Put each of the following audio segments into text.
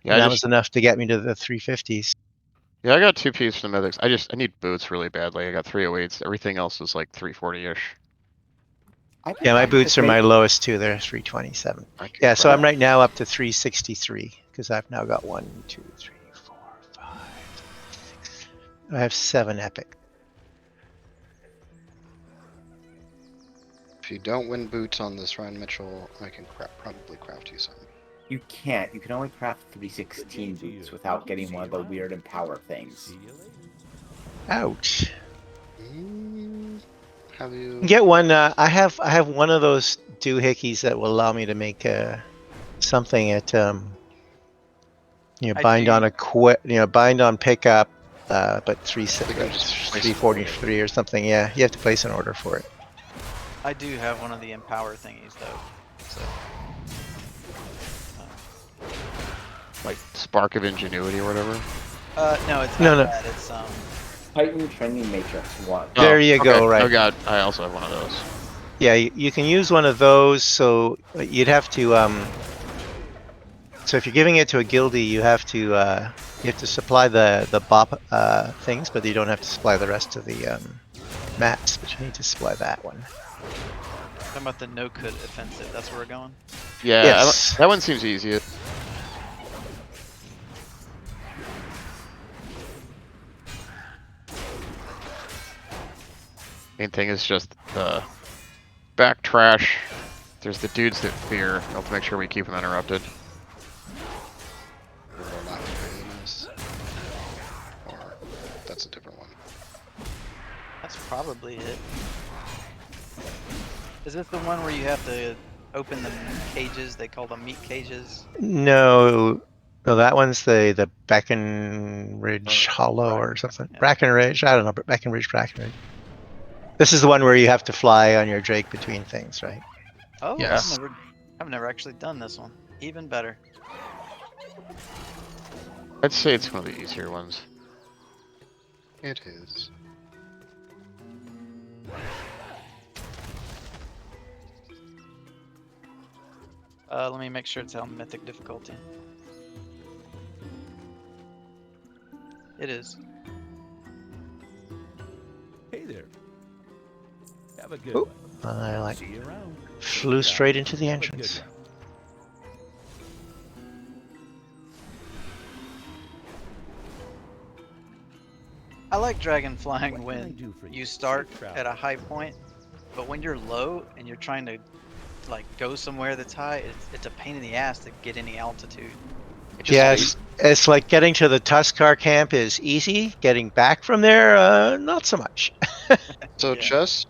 Yeah, and that was enough to get me to the 350s. Yeah, I got 2 Ps from the Mythics. I need boots really badly. I got 308s. Everything else is like 340-ish. Yeah, my boots are my lowest too. They're 327. Yeah, so I'm right now up to 363 because I've now got 1, 2, 3, 4, 5, 6. I have 7 epic. If you don't win boots on this run, Mitchell, I can probably craft you some. You can't. You can only craft 316 boots without getting one of the weird empower things. Ouch. Have you Get one. I have one of those doohickeys that will allow me to make something at bind on bind on pickup, but 343 or something. Yeah, you have to place an order for it. I do have one of the empower thingies though. So. Like Spark of Ingenuity or whatever. No, it's not that. It's Titan Training Matrix 1. There you go. Right. Oh god, I also have one of those. Yeah, you can use one of those. So you'd have to. So if you're giving it to a guildie, you have to supply the bop things, but you don't have to supply the rest of the mats. But you need to supply that one. Talking about the no-cut offensive. That's where we're going. Yeah, yes. That one seems easier. Main thing is just the back trash. There's the dudes that fear. I'll have to make sure we keep them interrupted. Or that's a different one. That's probably it. Is this the one where you have to open the cages? They call them meat cages. No, that one's the Breckenridge Hollow or something. Yeah. Brackenridge, I don't know, Breckenridge. This is the one where you have to fly on your Drake between things, right? Oh, yes. I've never actually done this one. Even better. I'd say it's one of the easier ones. It is. Let me make sure it's on mythic difficulty. It is. Hey there. Have a good one. I flew straight into the entrance. I like dragon flying when you start at a high point, but when you're low and you're trying to go somewhere that's high, it's a pain in the ass to get any altitude. Yes, it's like getting to the Tuskar camp is easy. Getting back from there, not so much. So just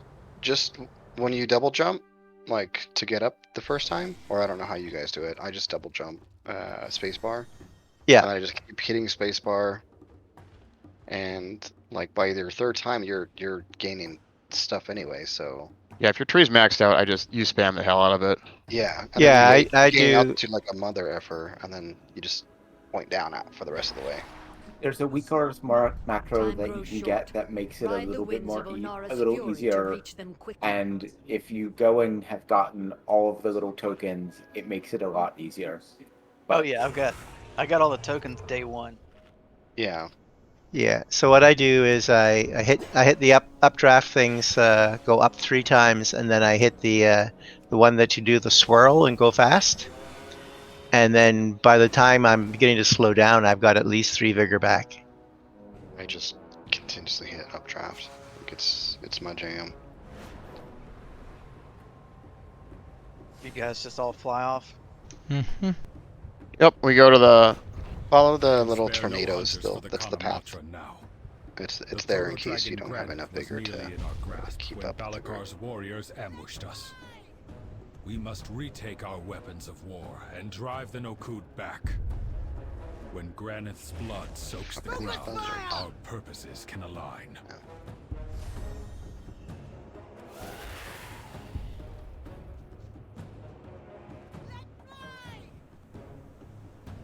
when you double jump, like to get up the first time, or I don't know how you guys do it. I just double jump spacebar. Yeah. And I just keep hitting spacebar, and like by your third time, you're gaining stuff anyway. So. Yeah, if your tree's maxed out, you spam the hell out of it. Yeah. Yeah, I do. Out to like a mother effer, and then you just point down out for the rest of the way. There's a weaker macro that you can get that makes it a little bit more, a little easier. And if you go and have gotten all of the little tokens, it makes it a lot easier. But, oh yeah, I got all the tokens day one. Yeah. Yeah. So what I do is I hit the updraft things, go up 3 times, and then I hit the one that you do the swirl and go fast. And then by the time I'm beginning to slow down, I've got at least 3 vigor back. I just continuously hit updraft. Like it's my jam. You guys just all fly off? Mm-hmm. Yep, we go to follow the little tornadoes still. That's the path. It's there in case you don't have enough vigor to keep up. Balakar's warriors ambushed us. We must retake our weapons of war and drive the Nokud back. When Granith's blood soaks the ground, our purposes can align. Yeah.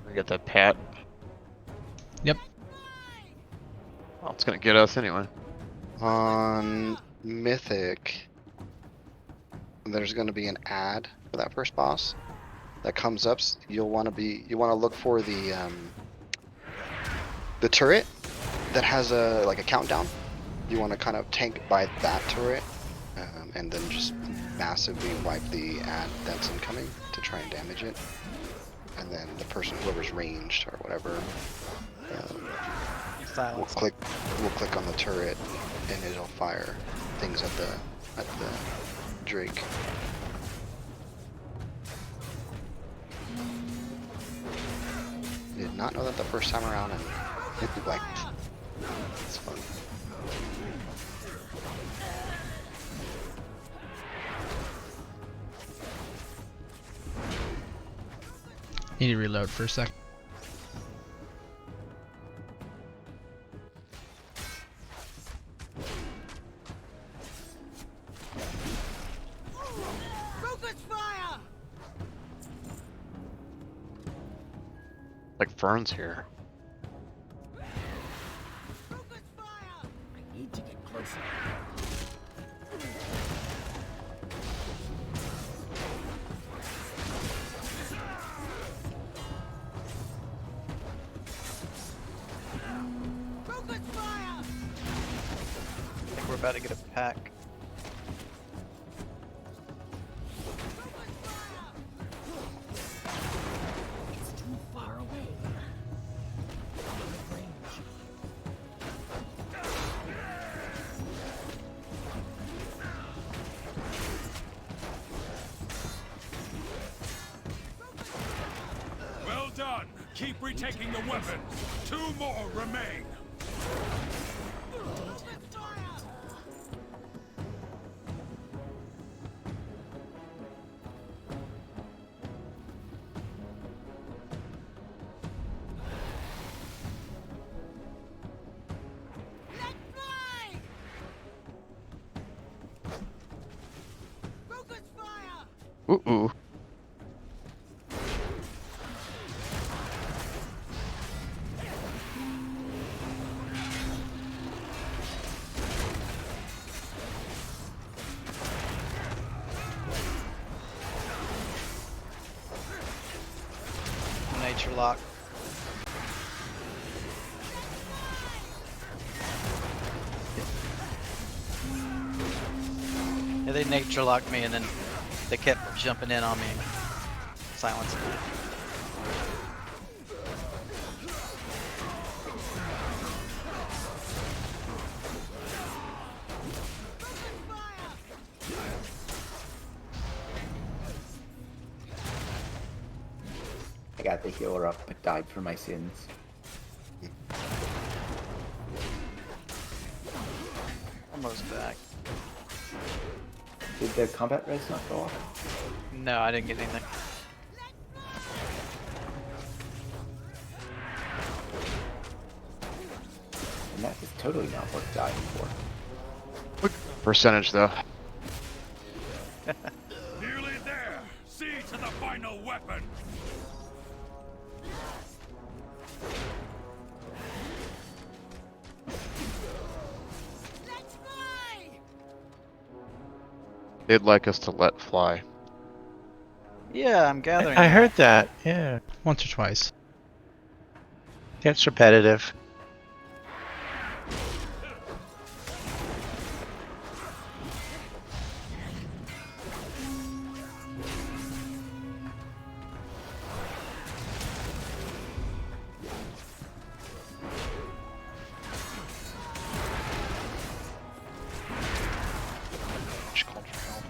We get that pat. Yep. Well, it's gonna get us anyway. On Mythic, there's going to be an ad for that first boss. that comes up, you want to look for the turret that has a countdown. You want to kind of tank by that turret, and then just massively wipe the ad that's incoming to try and damage it. And then the person, whoever's ranged or whatever, will click on the turret, and it'll fire things at the Drake. Did not know that the first time around, and it like it's fun. Need to reload for a sec. Like Fern's here. I need to get closer. I think we're about to get a pack. It's too far away. Range. Well done. Keep retaking the weapons. 2 more remain. Ooh. Nature lock. Yeah, they nature locked me and then they kept jumping in on me, silencing me. I got the healer up, but died for my sins. Almost back. Did the combat res not go off? No, I didn't get anything. And that is totally not worth dying for. Percentage though. Nearly there. See to the final weapon. They'd like us to let fly. Yeah, I'm gathering. I heard that. Yeah, Once or twice. it's repetitive. Just called for help.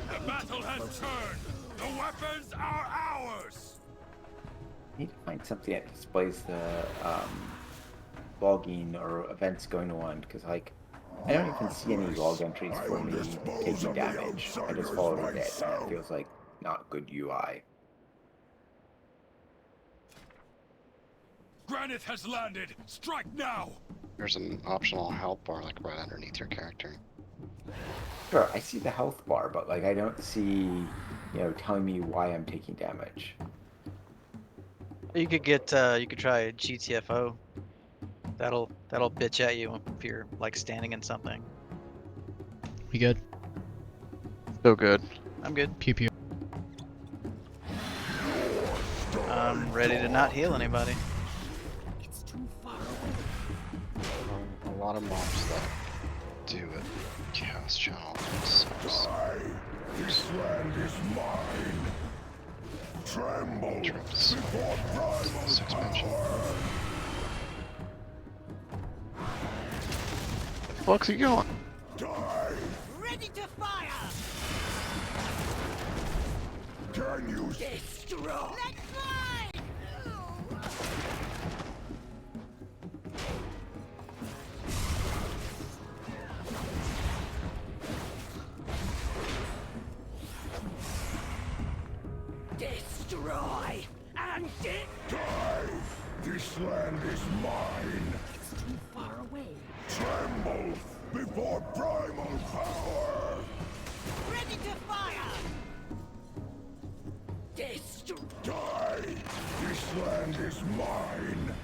The battle has turned. The weapons are ours. I need to find something that displays the logging or events going on, because like I don't even see any log entries for me taking damage. I just follow the dead, and it feels like not good UI. Granite has landed. Strike now. There's an optional help bar like right underneath your character. Sure, I see the health bar, but like I don't see telling me why I'm taking damage. You could get you could try a GTFO. That'll bitch at you if you're like standing in something. We good? So good. I'm good. Pew pew. I'm ready to not heal anybody. It's too far away. A lot of mobs that do it. Chaos channel. Sucks. This land is mine. Tremble Trips. before primal This expansion. Fuck's he going? die. Ready to fire! Can you Destroy! Let's fly! Destroy! And die? This land is mine. It's too far away. Tremble before primal power. Ready to fire! Destroy! Die. This land is mine.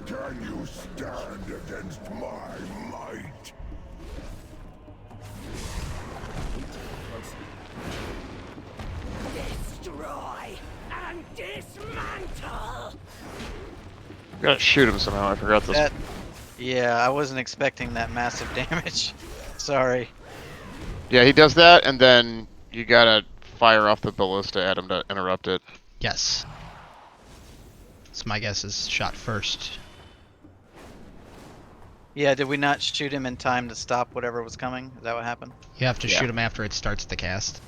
Can you stand against my might? Destroy! And dismantle! Gotta shoot him somehow. I forgot this. That, yeah, I wasn't expecting that massive damage. Sorry. Yeah, he does that, and then you gotta fire off the ballista at him to interrupt it. Yes. So my guess is shot first. Yeah, did we not shoot him in time to stop whatever was coming? Is that what happened? You have to Yeah. shoot him after it starts the cast.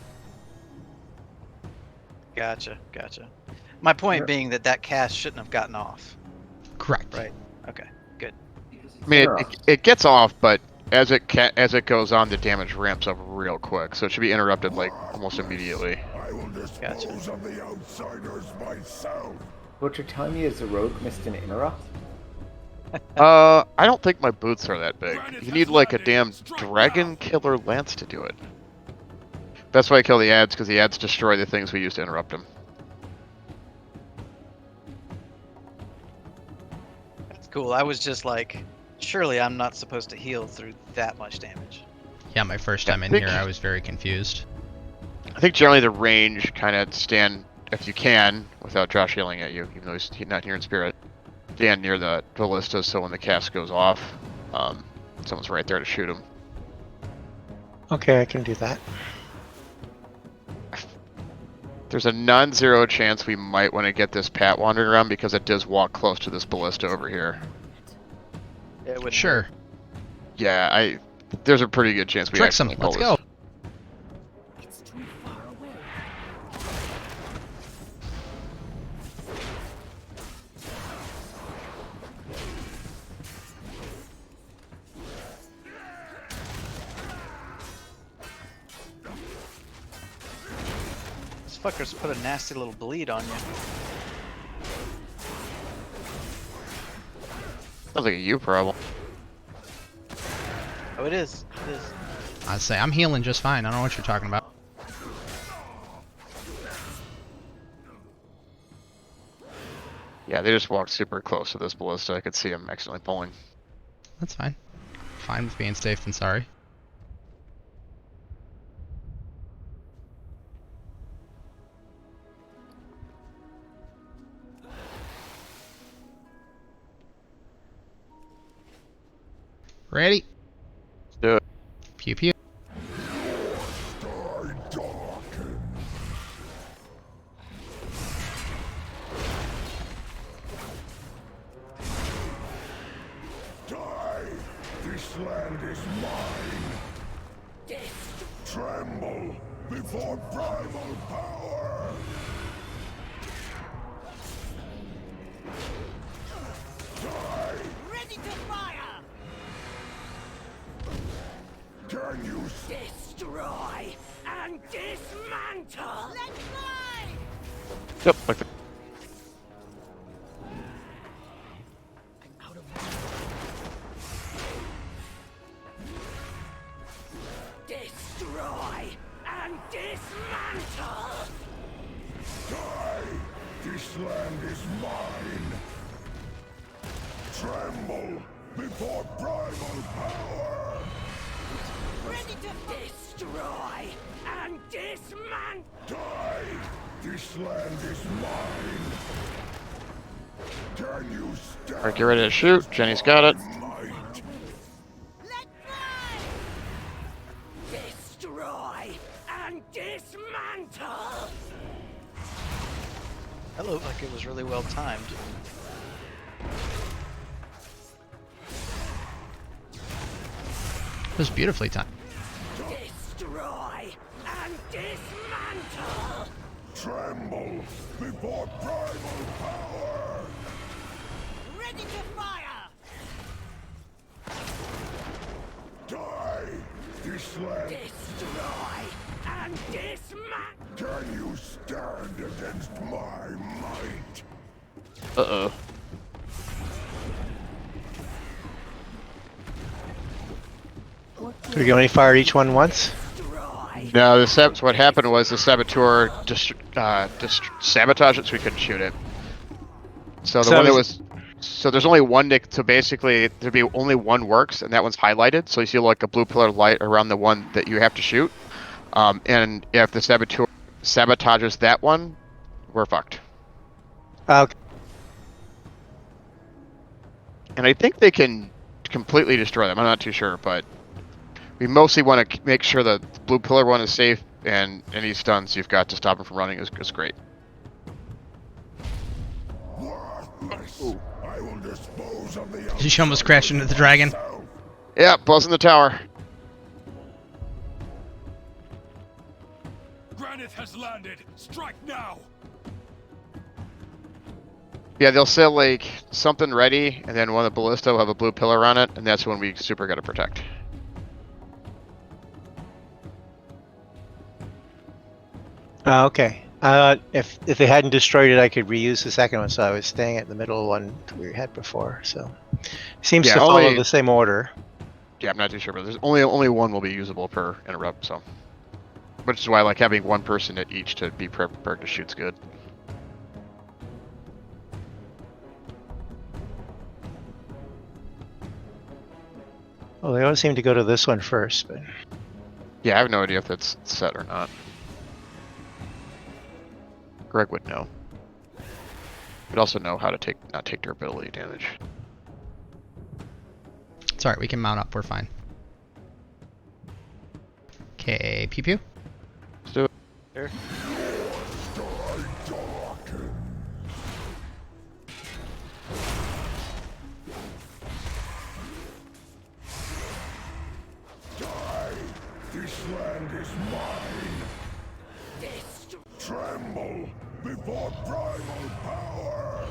Gotcha, gotcha. My point Sure. being that cast shouldn't have gotten off. Correct. Right. Okay, good. I mean, Sure. it gets off, but as it goes on, the damage ramps up real quick. So it should be interrupted like almost immediately. I will dispose Gotcha. of the outsiders myself. What you're telling me is the rogue missed an interrupt? I don't think my boots are that big. You need like a damn dragon killer lance to do it. Best way to kill the ads, because the ads destroy the things we use to interrupt them. That's cool. I was just like, surely I'm not supposed to heal through that much damage. Yeah, my first I time in think- here, I was very confused. I think generally the range kind of stand, if you can, without Josh yelling at you, even though he's not here in spirit, stand near the ballista so when the cast goes off, someone's right there to shoot him. Okay, I can do that. There's a non-zero chance we might want to get this Pat wandering around because it does walk close to this ballista over here. It wouldn't Sure. Yeah, there's a pretty good chance we Trick him. actually Let's pull go. It's too far away. This fucker's put a nasty little bleed on you. Sounds like a you problem. Oh, it is. It is. I'd say I'm healing just fine. I don't know what you're talking about. Yeah, they just walked super close to this ballista. I could see him accidentally pulling. That's fine. Fine with being safe than sorry. Ready? Let's do it. Pew pew. Die darken. Die. This land is mine. Tremble before primal power. Die. Ready to fire! Can you Destroy and dismantle! Let's fly! Yep, like the I'm out of destroy and dismantle! land is mine. Tremble before primal power. Ready to destroy and dismantle. Die! This land is mine. Can you stand? Alright, get ready to shoot. Jenny's got it. Might. Let fly! Destroy and dismantle. That looked like it was really well timed. It was beautifully timed. Destroy and dismantle. Tremble before primal power. Ready to fire. Die! This land. Destroy and dismantle. Can you stand against my might? Uh-oh. Do we only fire each one once? Destroy. No, what happened was the saboteur sabotaged it so we couldn't shoot it. So the So one that is- was... So there's only one nick, so basically there'd be only one works, and that one's highlighted, so you see like a blue pillar of light around the one that you have to shoot. And if the saboteur sabotages that one, we're fucked. Okay. And I think they can completely destroy them, I'm not too sure, but... We mostly want to make sure the blue pillar one is safe, and any stuns you've got to stop him from running is great. Worthless. I will dispose of the Did you almost crash into the dragon? myself. Yeah, buzzing the tower. Granite has landed. Strike now. Yeah, they'll say like something ready, and then one of the ballista will have a blue pillar on it, and that's when we super gotta protect. Okay. If they hadn't destroyed it, I could reuse the second one, so I was staying at the middle one we had before. So seems Yeah, to follow only- the same order. Yeah, I'm not too sure, but there's only one will be usable per interrupt, so. Which is why like having one person at each to be prepared to shoot's good. Well, they always seem to go to this one first, but Yeah, I have no idea if that's set or not. Greg would know. He'd also know how to not take durability damage. It's alright, we can mount up, we're fine. Okay, pew pew. Let's do it. Sure. Die! This land is mine. Destroy. Tremble before primal power.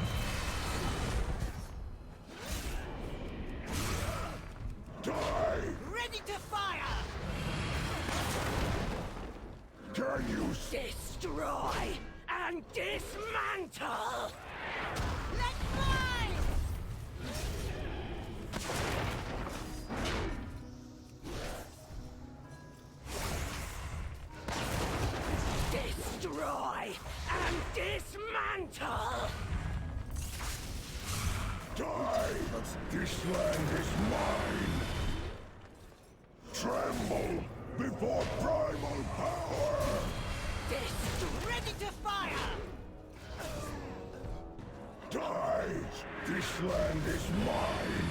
Die! Ready to fire. Can you Destroy and dismantle. Let fly. Destroy and dismantle. die? This land is mine. Tremble before primal power. Ready to fire. Die! This land is mine.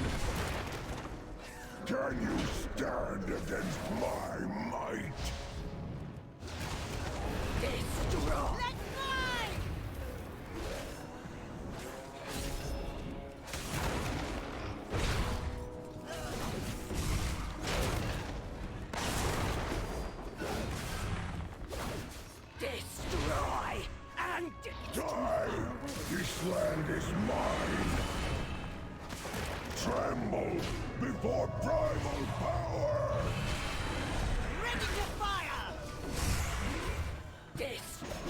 Can you stand against my might? Destroy. Let fly. Destroy and Die! This land is mine. Tremble before primal power. ready to fire.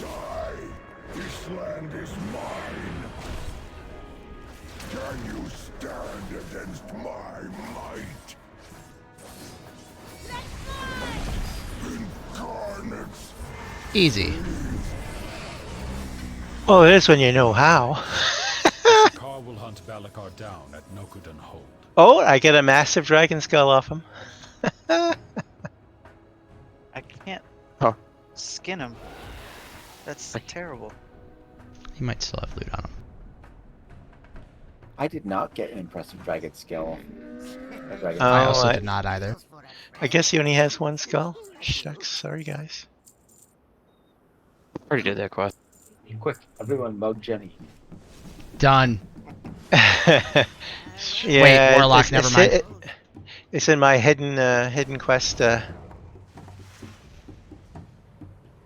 Die! This land is mine. Can you stand against my might? Let fly. Incarnates! Easy. Well, it is when you know how. The Sakaar will hunt Balikar down at Nokudan Hold. Oh, I get a massive dragon skull off him. I can't Huh. skin him. That's terrible. He might still have loot on him. I did not get an impressive dragon skill. Oh, I also did not either. I guess he only has one skull. Shucks, sorry guys. Already did that quest. Quick, everyone mug Jenny. Done. Yeah, Wait, Warlock, it's, never it's, mind. it's in my hidden quest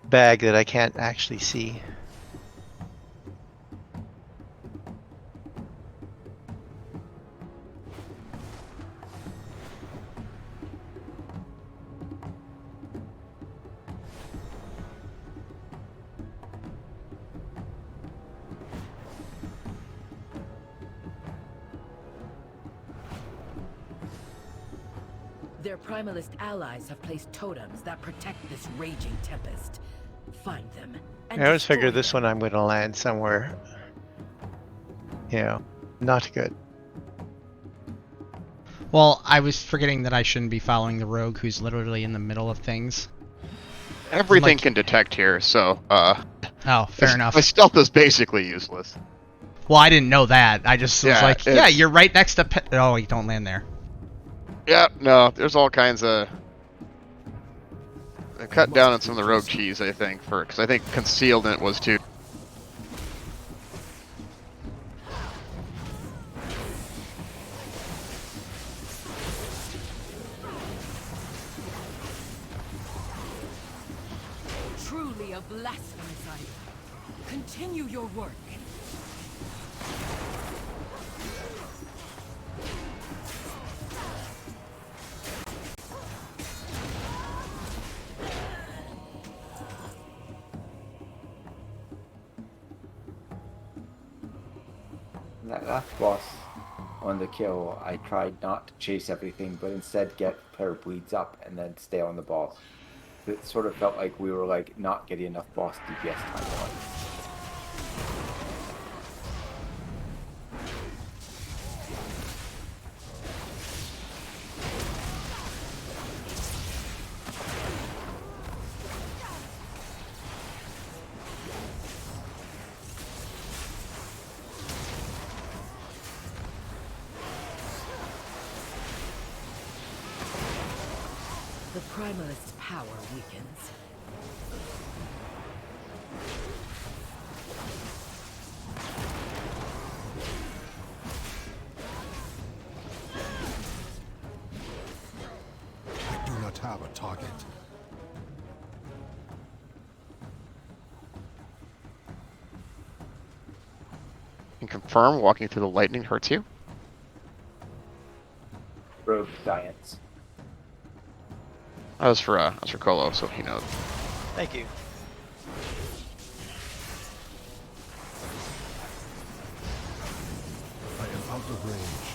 bag that I can't actually see. Their primalist allies have placed totems that protect this raging tempest. Find them and I always destroy figured this them. one I'm going to land somewhere, not good. Well, I was forgetting that I shouldn't be following the rogue who's literally in the middle of things. Everything Like- can detect here, so Oh, fair enough. My stealth is basically useless. Well, I didn't know that. I just was Yeah, like, yeah, it's- you're right next to Oh, you don't land there. Yeah, no, there's all kinds of. I cut down on some of the rogue cheese, I think, because I think concealment was too. Truly a blasphemy site. Continue your work. That last boss on the kill, I tried not to chase everything, but instead get pair of bleeds up and then stay on the boss. It sort of felt like we were like not getting enough boss DPS time on. The primalist's power weakens. I do not have a target. Can confirm walking through the lightning hurts you. Rogue Giants. That was for Colo, so he knows. Thank you. I am out of range.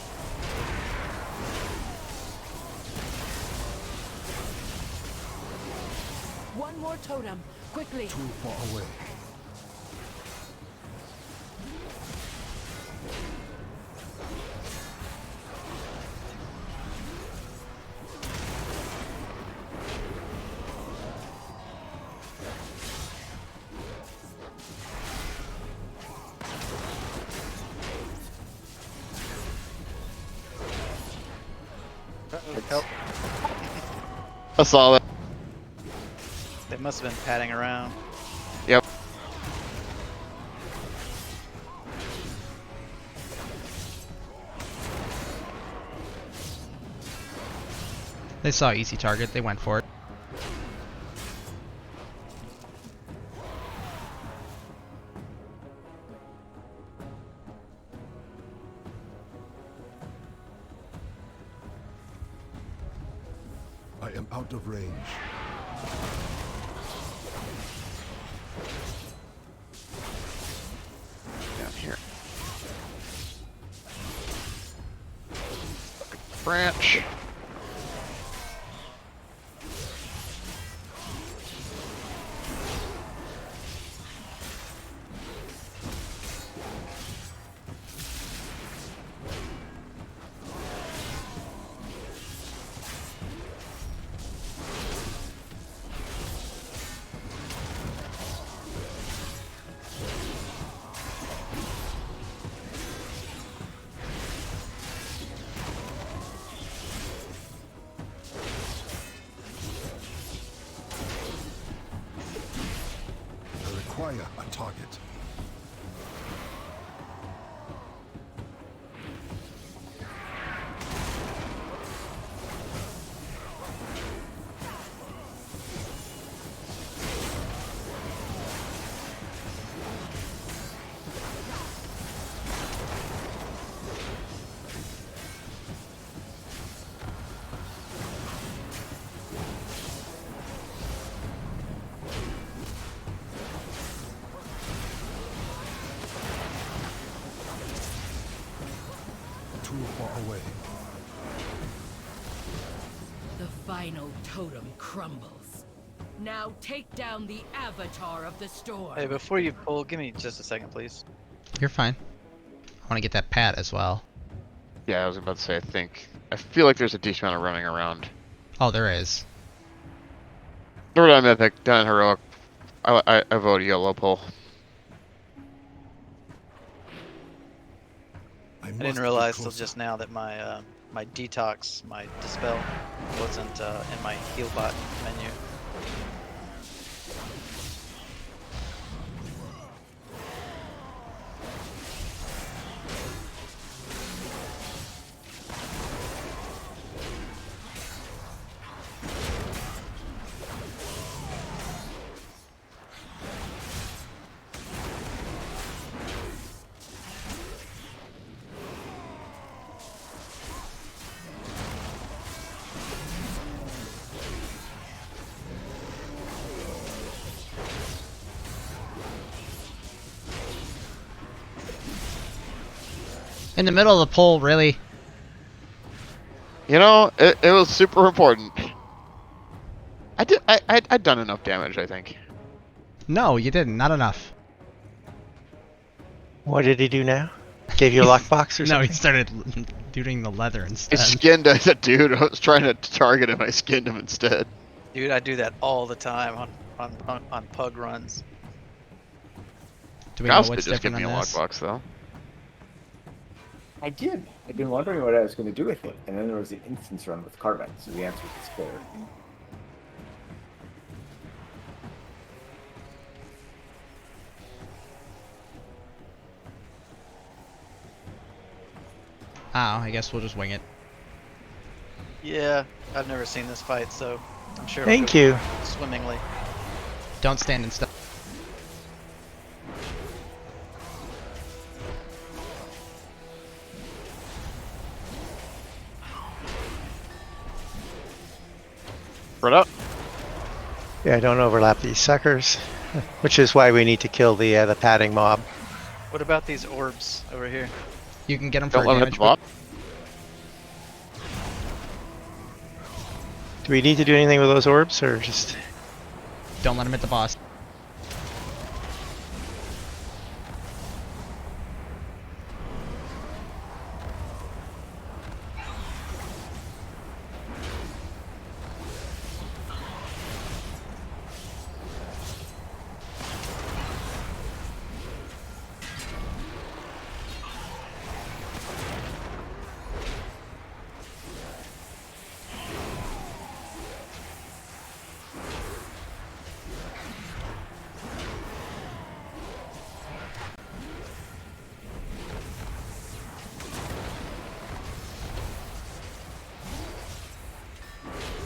One more totem, quickly. Too far away. Help. I saw that. They must have been padding around. Yep. They saw easy target. They went for it. I am out of range. Down here. Branch. fire a target. Too far away. The final totem crumbles. Now take down the avatar of the storm. Hey, before you pull, give me just a second, please. You're fine. I want to get that pat as well. Yeah, I was about to say, I feel like there's a decent amount of running around. Oh, there is. Third on Mythic, down Heroic. I vote yellow pull. I didn't realize till just now that my my detox, my dispel, wasn't in my heal bot menu. In the middle of the poll, really? You know, it was super important. I'd done enough damage, I think. No, you didn't. Not enough. What did he do now? Gave you a lockbox or No, something? he started doing the leather I instead. skinned a dude. I was trying to target him. I skinned him instead. Dude, I do that all the time on pug runs. Do we know Mouse what's did just give different me on a this? lockbox though. I did. I've been wondering what I was going to do with it, and then there was the instance run with Carbon, so the answer is clear. Oh, I guess we'll just wing it. Yeah, I've never seen this fight, so I'm sure. Thank you. Swimmingly. Don't stand and stuff. Spread up. Yeah, don't overlap these suckers. Which is why we need to kill the padding mob. What about these orbs over here? You can get them for Don't let him hit damage. the bot. Do we need to do anything with those orbs, or just... Don't let him hit the boss.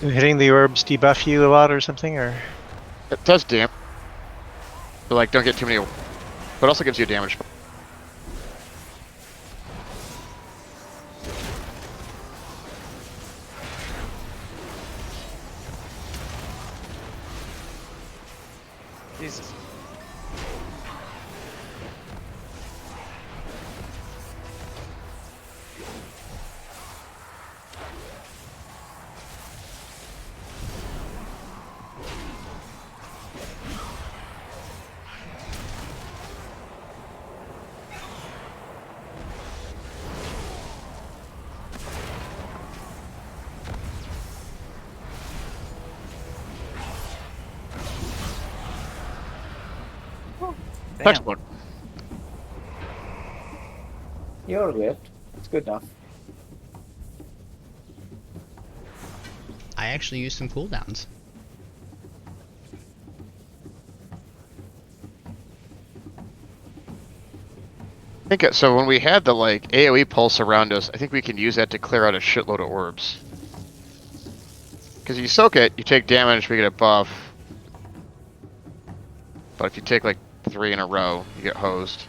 Do hitting the orbs debuff you a lot or something, or...? It does damage. But like, don't get too many. But also gives you damage. Jesus. Damn. Textbook. You're lift. It's good enough. I actually used some cooldowns. think so. When we had the like AOE pulse around us, I think we can use that to clear out a shitload of orbs. Because you soak it, you take damage, we get a buff. But if you take like 3 in a row, you get hosed.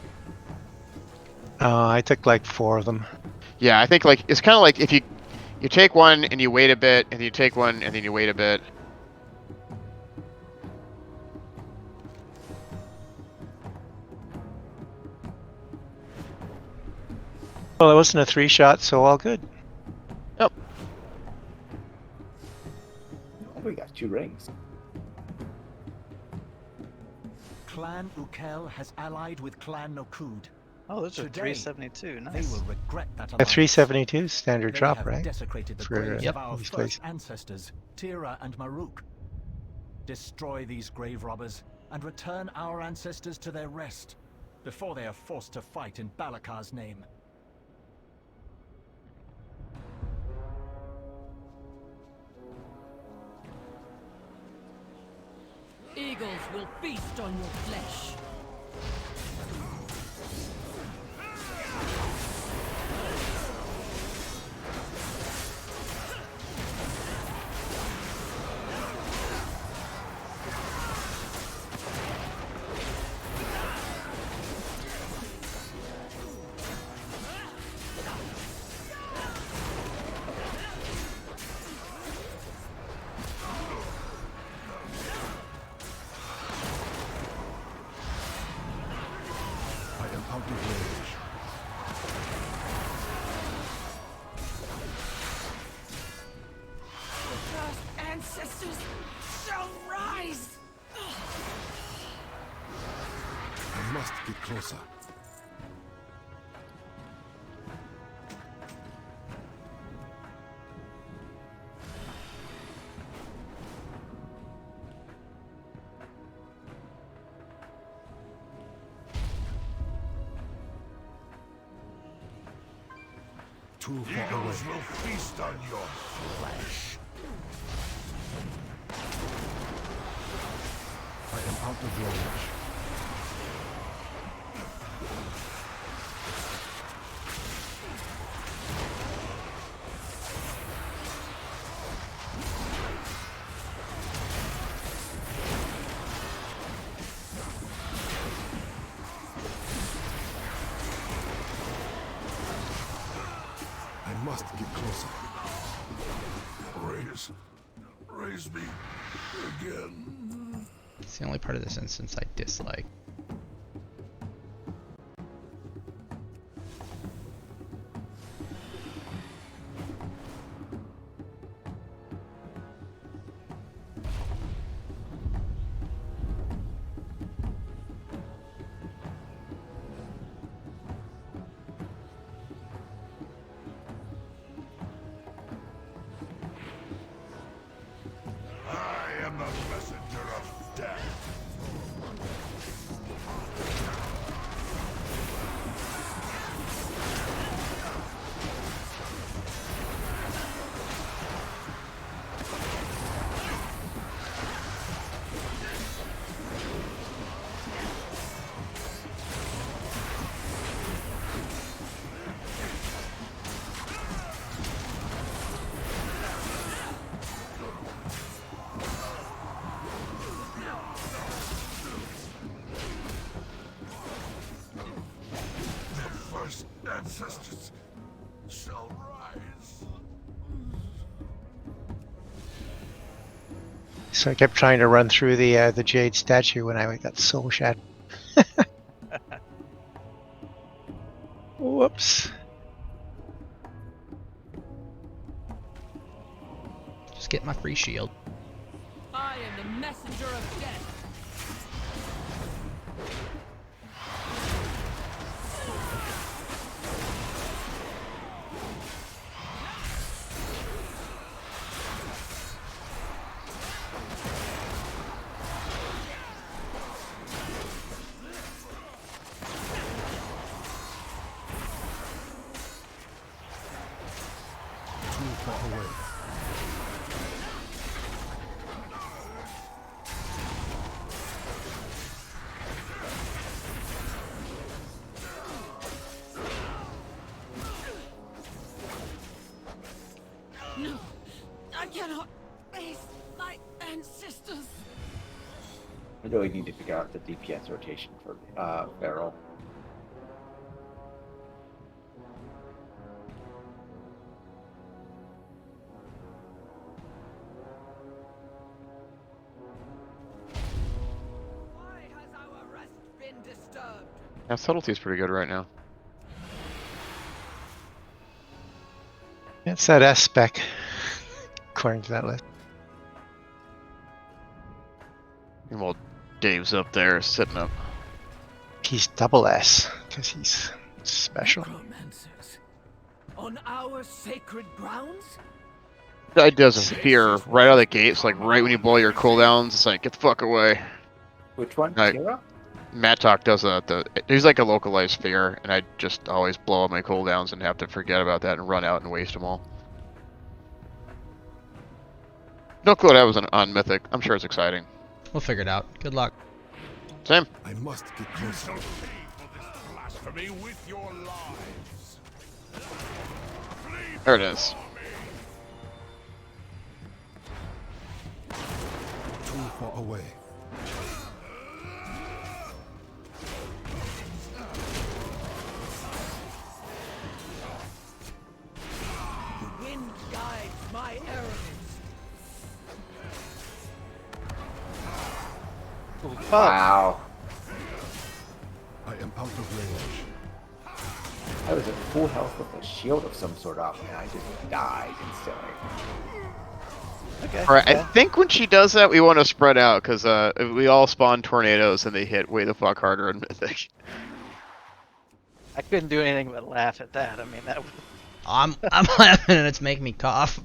I took like 4 of them. Yeah, I think like it's kind of like if you take one and you wait a bit, and then you take one and then you wait a bit. Well, it wasn't a 3-shot, so all good. Yep. Oh, we got 2 rings. Clan Ukel has allied with Clan Nokud. Oh, those are Today, 372. They Nice. will regret that A alliance. 372 standard They drop, have right? desecrated the For, graves Yep. of our these first places. ancestors, Tira and Maruk. Destroy these grave robbers and return our ancestors to their rest before they are forced to fight in Balakar's name. Eagles will feast on your flesh. I am out of rage. The first ancestors shall rise! I must get closer. Too far away. Eagles will feast on your flesh. I am out of rage. I must get closer. Raise me again. It's the only part of this instance I dislike. I am the messenger of death. The first ancestors shall rise. So I kept trying to run through the jade statue when I got soul shattered. Whoops. Just get my free shield. I am the messenger of death. Too far away. I really need to figure out the DPS rotation for Feral. Yeah, subtlety's pretty good right now. It's that S spec, according to that list. And well, Dave's up there sitting up. He's double S because he's special. Necromancers. On our sacred grounds? Guy does a fear right out of the gates, like right when you blow your cooldowns. It's like, get the fuck away. Which one? Right. Tira? Matt Talk does he's like a localized fear, and I just always blow up my cooldowns and have to forget about that and run out and waste them all. No clue what I was on Mythic. I'm sure it's exciting. We'll figure it out. Good luck. Same. I must get closer. You shall pay for this blasphemy with your lives. There it is. Too far away. The wind guides my arrows. Wow. I am out of range. I was at full health with a shield of some sort off, and I just died instantly. Okay. Alright, I yeah. think when she does that, we want to spread out, because we all spawn tornadoes and they hit way the fuck harder in Mythic. I couldn't do anything but laugh at that. I mean, that was... I'm laughing and it's making me cough.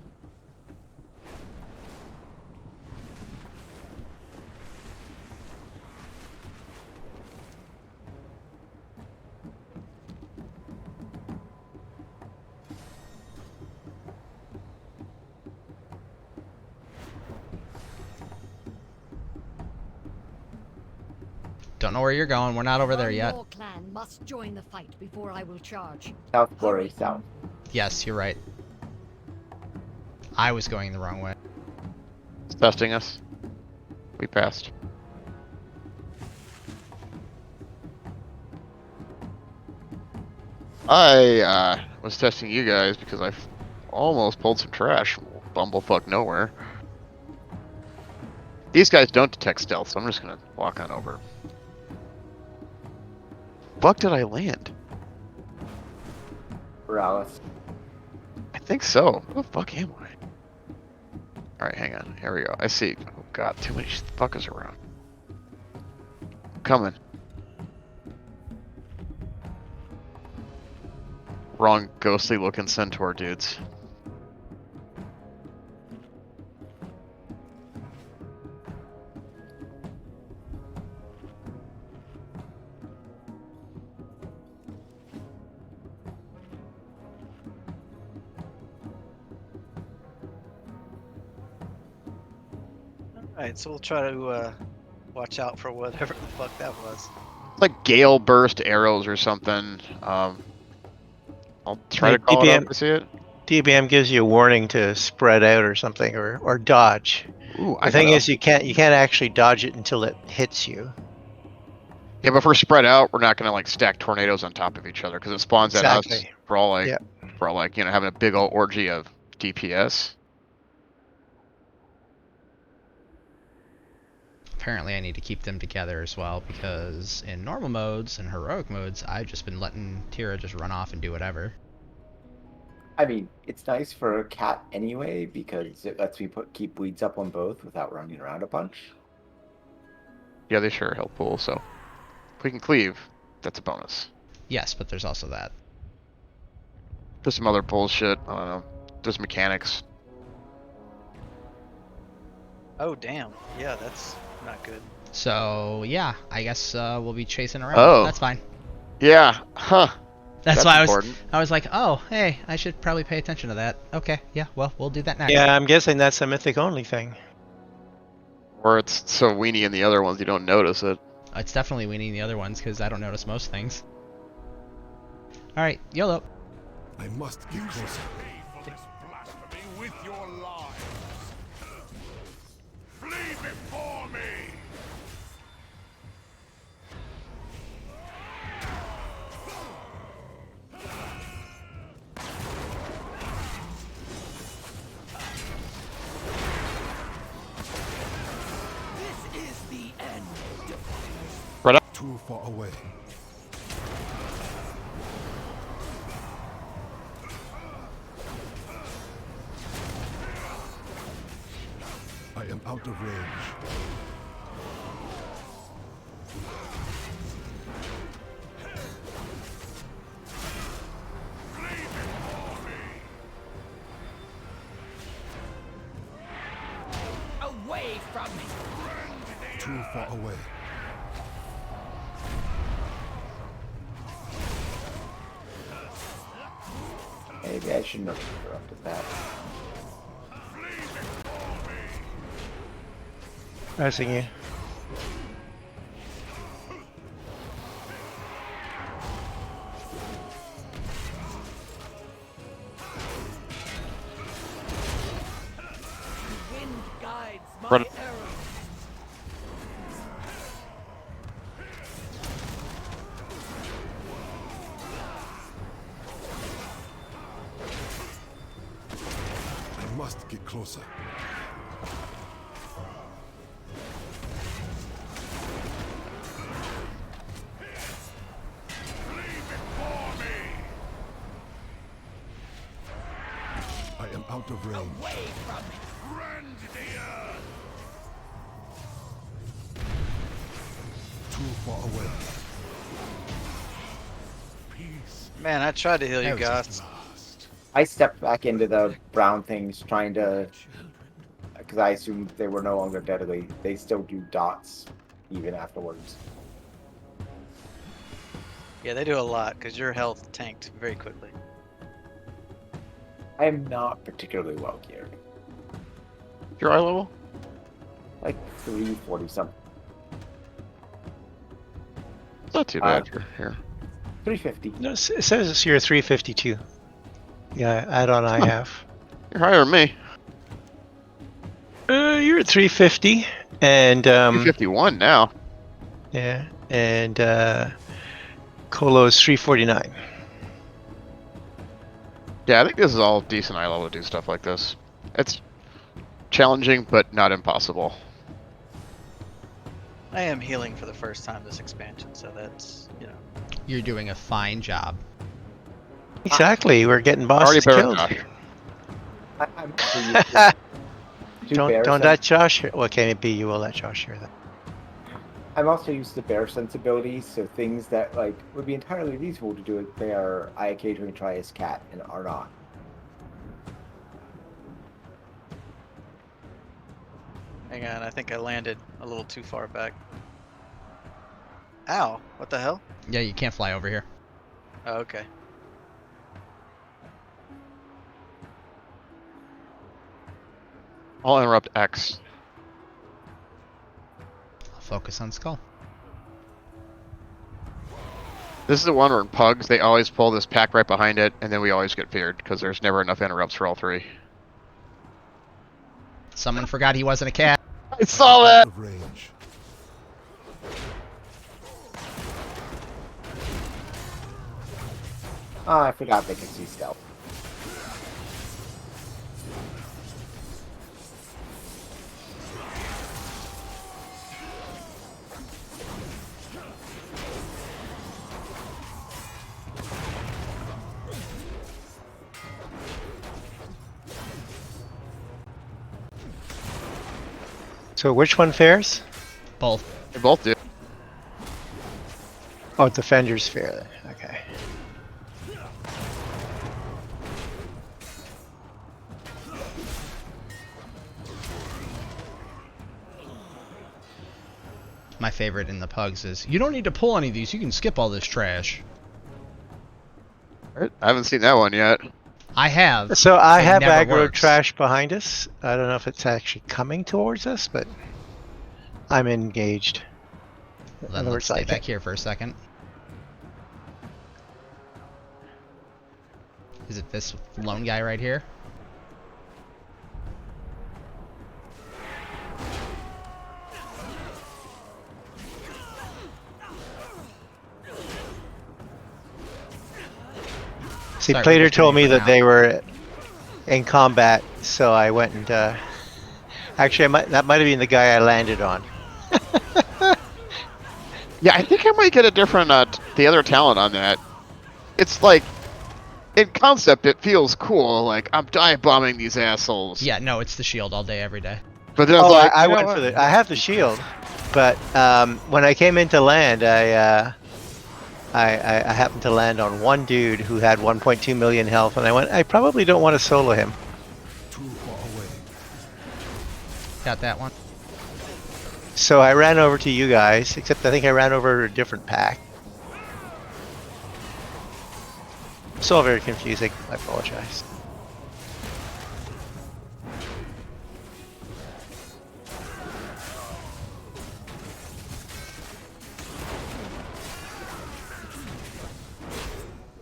Don't know where you're going. We're not over there yet. Your clan must join the fight before I will charge. South Glory, south. Yes, you're right. I was going the wrong way. It's testing us. We passed. I was testing you guys because I almost pulled some trash from bumblefuck nowhere. These guys don't detect stealth, so I'm just gonna walk on over. Fuck did I land? Morales. I think so. Where the fuck am I? Alright, hang on. Here we go. I see. Oh god, too many fuckers around. Coming. Wrong ghostly looking centaur dudes. Alright, so we'll try to watch out for whatever the fuck that was. Like gale burst arrows or something. I'll try to call it up to see it. DBM gives you a warning to spread out or something, or dodge. Ooh, The thing is, you can't actually dodge it until it hits you. Yeah, but if we're spread out, we're not gonna like stack tornadoes on top of each other because it spawns at us. Exactly. For all like, Yep. for all like, you know, having a big old orgy of DPS. Apparently I need to keep them together as well, because in normal modes and heroic modes, I've just been letting Tira just run off and do whatever. I mean, it's nice for a cat anyway, because it lets me keep weeds up on both without running around a bunch. Yeah, they sure help pull. So if we can cleave, that's a bonus. Yes, but there's also that. There's some other bullshit. I don't know. There's mechanics. Oh, damn. Yeah, that's not good. So, yeah, I guess we'll be chasing around. Oh. That's fine. Yeah, huh. That's why important. I was like, oh, hey, I should probably pay attention to that. Okay, yeah, well, we'll do that next. Yeah, I'm guessing that's a mythic only thing. Or it's so weenie in the other ones you don't notice it. It's definitely winning the other ones, because I don't notice most things. Alright, YOLO. I must get closer. Pay for this blasphemy with your lives. Flee before me. far away. I am out of range. Away from me! Too far away. Maybe I shouldn't have interrupted that. Pressing you. Wind guides my Run. arrows. I must get closer. I am out of range. Away from me! Rend the earth! Too far away. Peace. Man, I tried to heal you That was guys. I stepped back into the brown things trying to, because I assumed they were no longer deadly. They still do dots even afterwards. Yeah, they do a lot because your health tanked very quickly. I am not particularly well geared. Your eye level? Like 340 something. It's not too bad for here. 350. No, it says you're 352. Yeah, add-on I have. You're higher than me. You're at 350, and 251 now. yeah, and Colo's 349. Yeah, I think this is all decent eye level to do stuff like this. It's challenging, but not impossible. I am healing for the first time this expansion, so that's, you know. You're doing a fine job. Exactly, we're getting Already bosses better than killed. Josh. I'm also used to Don't let Josh hear. Well, okay, maybe you will let Josh hear that. I'm also used to bear sensibilities, so things that like would be entirely reasonable to do it bear, I occasionally try as cat and are not. Hang on, I think I landed a little too far back. Ow, what the hell? Yeah, you can't fly over here. Oh, okay. I'll interrupt X. I'll focus on Skull. This is the one where in Pugs, they always pull this pack right behind it, and then we always get feared, because there's never enough interrupts for all three. Someone forgot he wasn't a cat. I saw that! Out of range. Ah, I forgot they can see stealth. So which one fares? Both. They both do. Oh, Defender's fair then. Okay. My favorite in the Pugs is, you don't need to pull any of these, you can skip all this trash. I haven't seen that one yet. I have. So I It have never aggro works. trash behind us. I don't know if it's actually coming towards us, but I'm engaged. In Then other let's words, I stay back can't- here for a second. Is it this lone guy right here? See, Sorry, we're Plater just told doing me it for that now. they were in combat, so I went and actually that might have been the guy I landed on. Yeah, I think I might get a different, the other talent on that. It's like, in concept, it feels cool. Like, I'm dive bombing these assholes. Yeah, no, it's the shield all day, every day. But then it's Oh, like, I you know went for what? the. I have the shield, but when I came into land, I happened to land on one dude who had 1.2 million health, and I went, I probably don't want to solo him. Too far away. Got that one. So I ran over to you guys, except I think I ran over to a different pack. It's all very confusing. I apologize.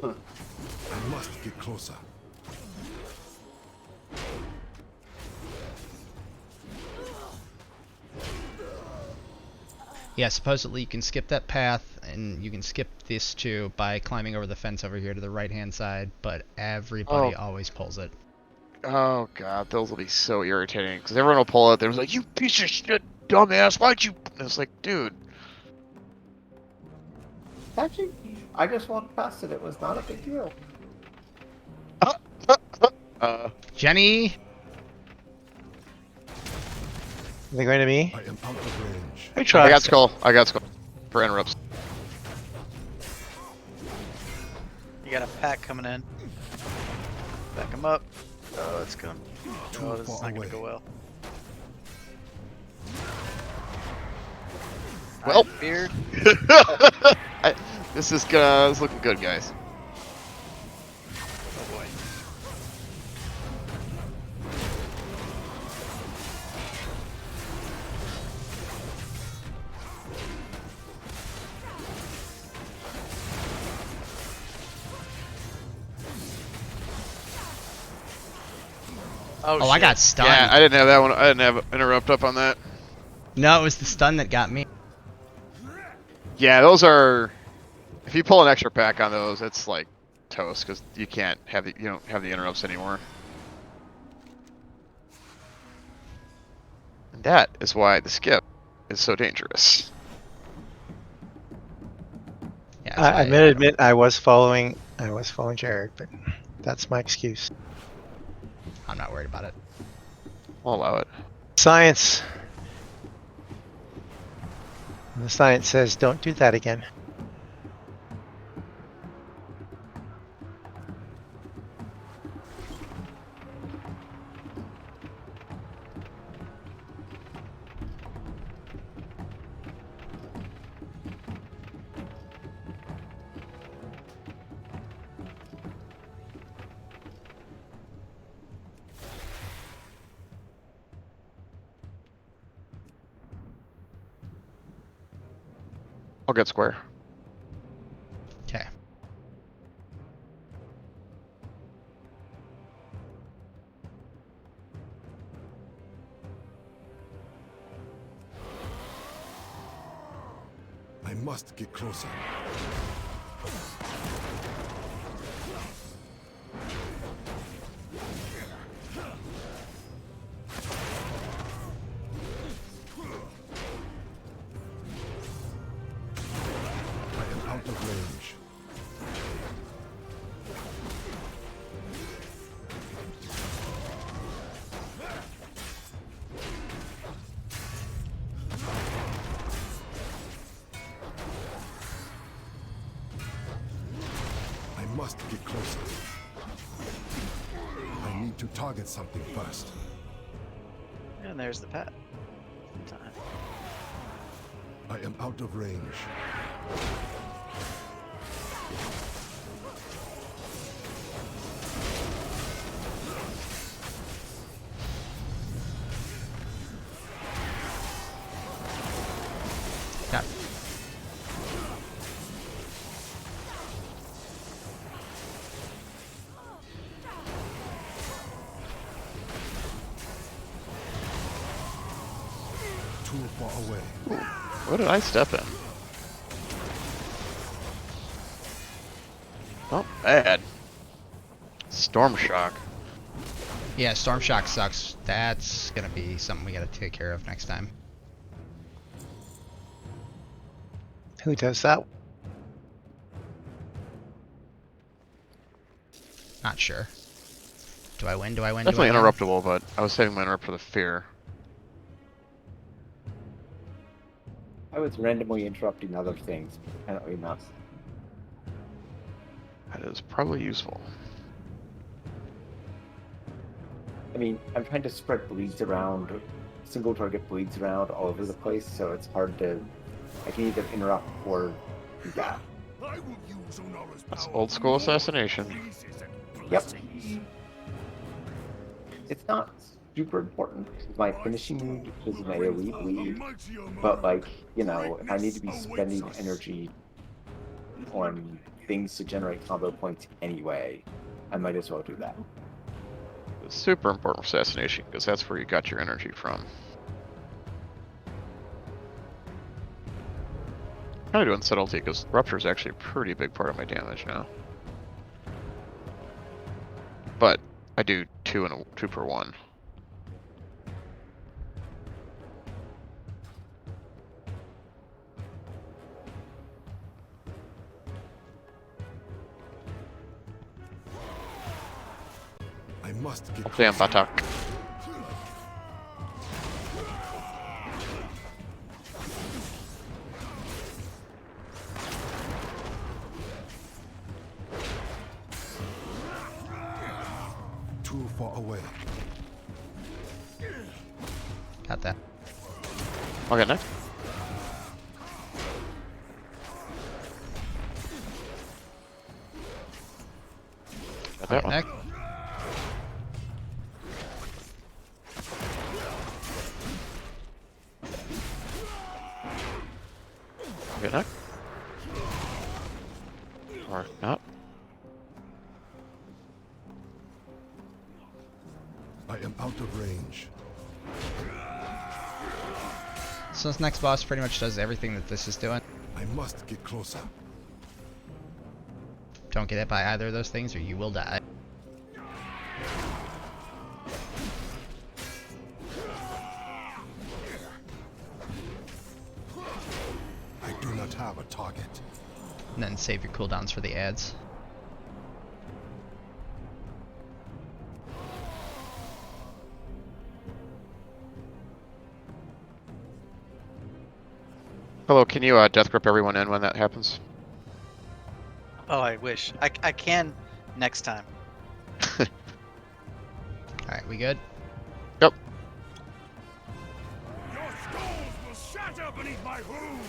I must get closer. Yeah, supposedly you can skip that path, and you can skip this too by climbing over the fence over here to the right-hand side, but everybody always pulls it. Oh god, those will be so irritating. Because everyone will pull out there and be like, you piece of shit, dumbass, why'd you... And it's like, dude. Actually, I just walked past it. It was not a big deal. Jenny! Are they going to me? I am out of range. I tried. I got skull. I got skull. For interrupts. You got a pack coming in. Back him up. Oh, it's going. Oh, this is not gonna go well. Well. Alright, beard. This is looking good, guys. Oh boy. Oh, shit. I got stunned. Yeah, I didn't have that one. I didn't have interrupt up on that. No, it was the stun that got me. Yeah, those are... If you pull an extra pack on those, it's like toast, because you can't have the... You don't have the interrupts anymore. And that is why the skip is so dangerous. Yeah, I admit I was following Jared, but that's my excuse. I'm not worried about it. I'll allow it. Science. The science says don't do that again. I'll get square. Okay. I must get closer. I am out of range. I must get closer. I need to target something first. And there's the pat. Time. I am out of range. Got it. Too far away. What did I step in? Oh, bad. Storm shock. Yeah, Storm Shock sucks. That's gonna be something we gotta take care of next time. Who does that? Not sure. Do I win? Do I win? Definitely do I win? interruptible, but I was saving my interrupt for the fear. I was randomly interrupting other things, but apparently not. That is probably useful. I mean, I'm trying to spread bleeds around, single target bleeds around all over the place, so it's hard to. I can either interrupt or do that. I will use Onora's That's power old school more assassination. praises and Yep. blessings. It's not super important. My finishing move is an AoE The bleed, mightier but monarch, like, you know, if I need to be greatness spending awaits us. energy on things to generate combo points anyway, I might as well do that. It's super important for assassination because that's where you got your energy from. Kind of doing subtlety because rupture is actually a pretty big part of my damage now. But I do two per one. I must get Damn Batak. too far away. Got that. Okay, next. Got that one. Next. Okay, next. Or not. I am out of range. So this next boss pretty much does everything that this is doing. I must get closer. Don't get hit by either of those things or you will die. I do not have a target. And then save your cooldowns for the ads. Hello, can you death grip everyone in when that happens? Oh, I wish. I can next time. Alright, we good? Yep. Your skulls will shatter beneath my hooves.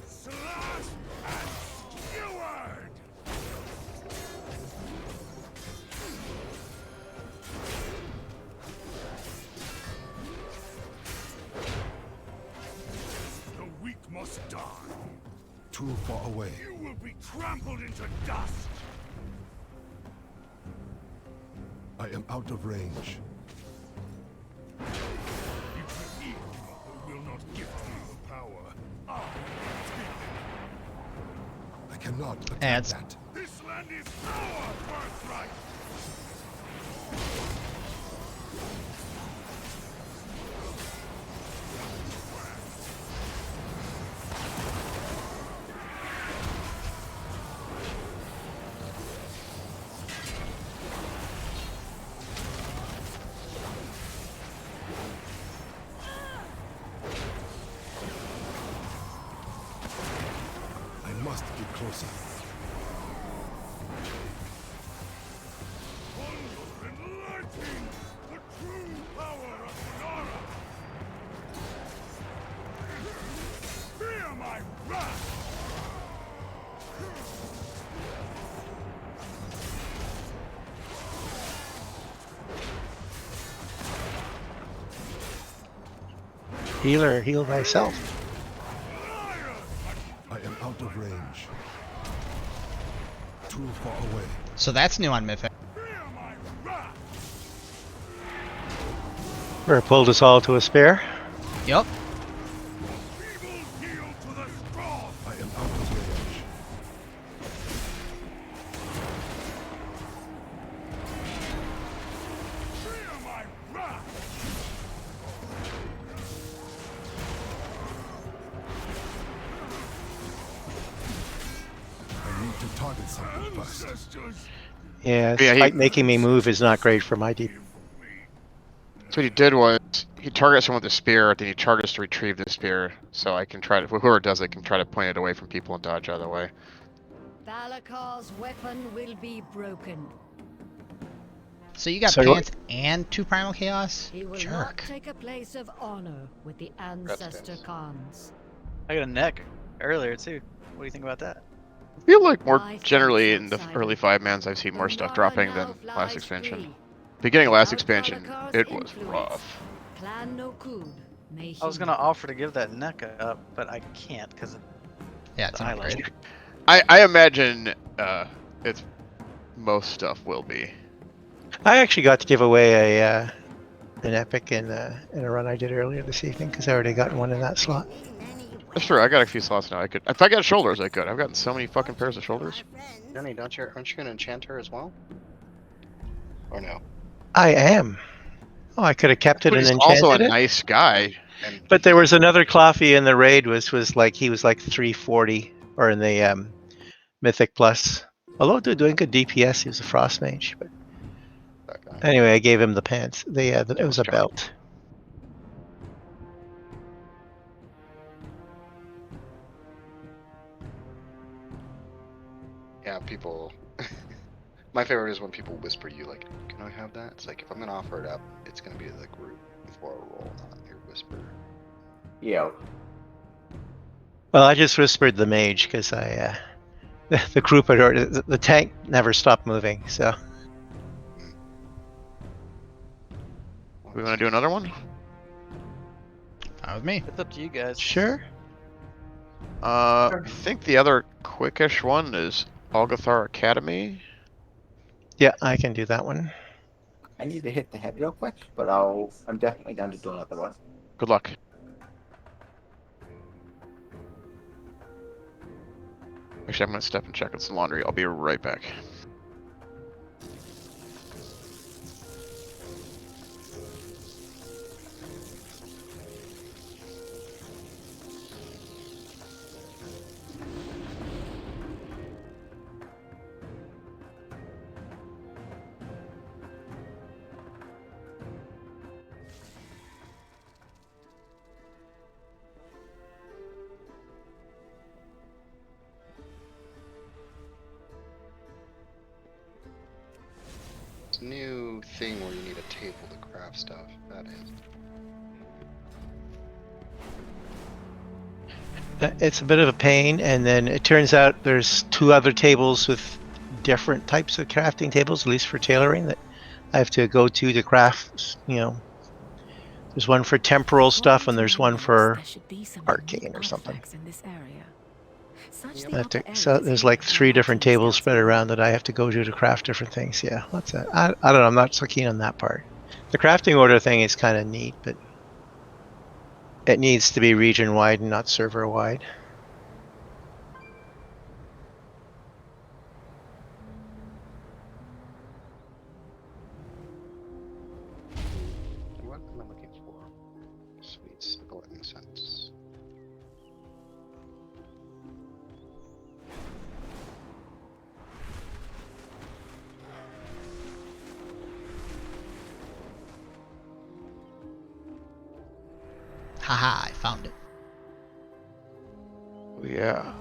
Slash and skewered. The weak must die. Too far away. You will be trampled into dust. I am out of range. You will eat, but will not give you the power. I I cannot attack Ads. that. This land is our birthright. I must get closer. Thunder and lightning, the true power of Nara. Fear my wrath. Healer, heal thyself. I am out of range. Too far away. So that's new on Mythic. Fear my wrath. Where pulled us all to a spear. Yup. Evil yield to the strong. I am out of range. Fear my wrath. started something first. Yeah, Yeah, fight making me move is not great for my deep. So what he did was he targets someone with the spear, then he charges to retrieve the spear. So I can try to, whoever does it can try to point it away from people and dodge out of the way. Balakar's weapon will be broken. So you got So pants and 2 Primal Chaos? He will not Jerk. take a place of honor with the ancestor Redskins. Khans. I got a neck earlier too. What do you think about that? I feel like more Life generally waits in the outside early it. 5-mans I've seen more stuff Ungara dropping now than last flies expansion. free. Beginning of last Without expansion, Balakar's it was influence, rough. Clan Nokud may I was hinder gonna them. offer to give that neck up, but I can't because of Yeah, it's the an eyelash. upgrade. I imagine it's most stuff will be. I actually got to give away a an epic in a run I did earlier this evening because I already got one in that slot. That's true. I got a few slots now. I could, if I got shoulders, I could. I've gotten so many fucking pairs of shoulders. Johnny, aren't you gonna enchant her as well? Or no? I am. Oh, I could have kept it But and he's also a enchanted it. nice guy. And But there was another Coffee in the raid was like he was like 340 or in the Mythic Plus. Although doing good DPS, he was a frost mage. But that guy. anyway, I gave him the pants. It Yeah, was a Johnny. belt. Yeah, people. My favorite is when people whisper you like, "Can I have that?" It's like if I'm gonna offer it up, it's gonna be the group before a roll, not your whisper. Yo. Well, I just whispered the mage because I the group had already, the tank never stopped moving. So We want to do another one? Fine with me. It's up to you guys. sure. I think the other quickish one is Algathar Academy. Yeah, I can do that one. I need to hit the head real quick, but I'm definitely down to do another one. Good luck. Actually, I'm gonna step and check on some laundry. I'll be right back. It's a new thing where you need a table to craft stuff. That is. It's a bit of a pain, and then it turns out there's 2 other tables with different types of crafting tables, at least for tailoring, that I have to go to craft. You know, there's one for temporal stuff, and there's one for arcane or something. So there's like 3 different tables spread around that I have to go to craft different things. Yeah, that's it. I don't know. I'm not so keen on that part. The crafting order thing is kind of neat, but it needs to be region wide and not server wide. What am I looking for? Sweet sickle incense. Haha, I found it. Yeah.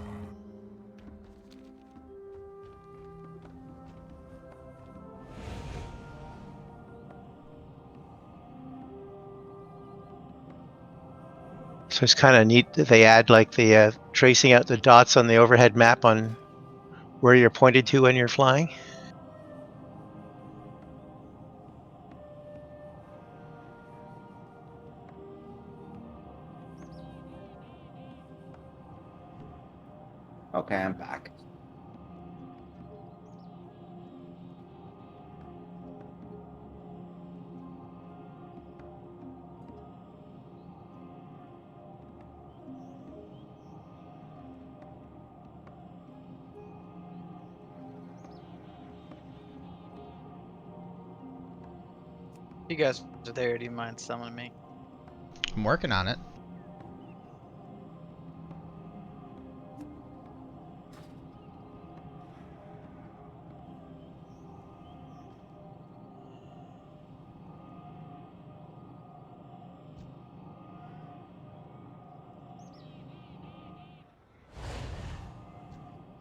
So it's kind of neat that they add like the tracing out the dots on the overhead map on where you're pointed to when you're flying. Okay, I'm back. You guys are there. Do you mind summoning me? I'm working on it.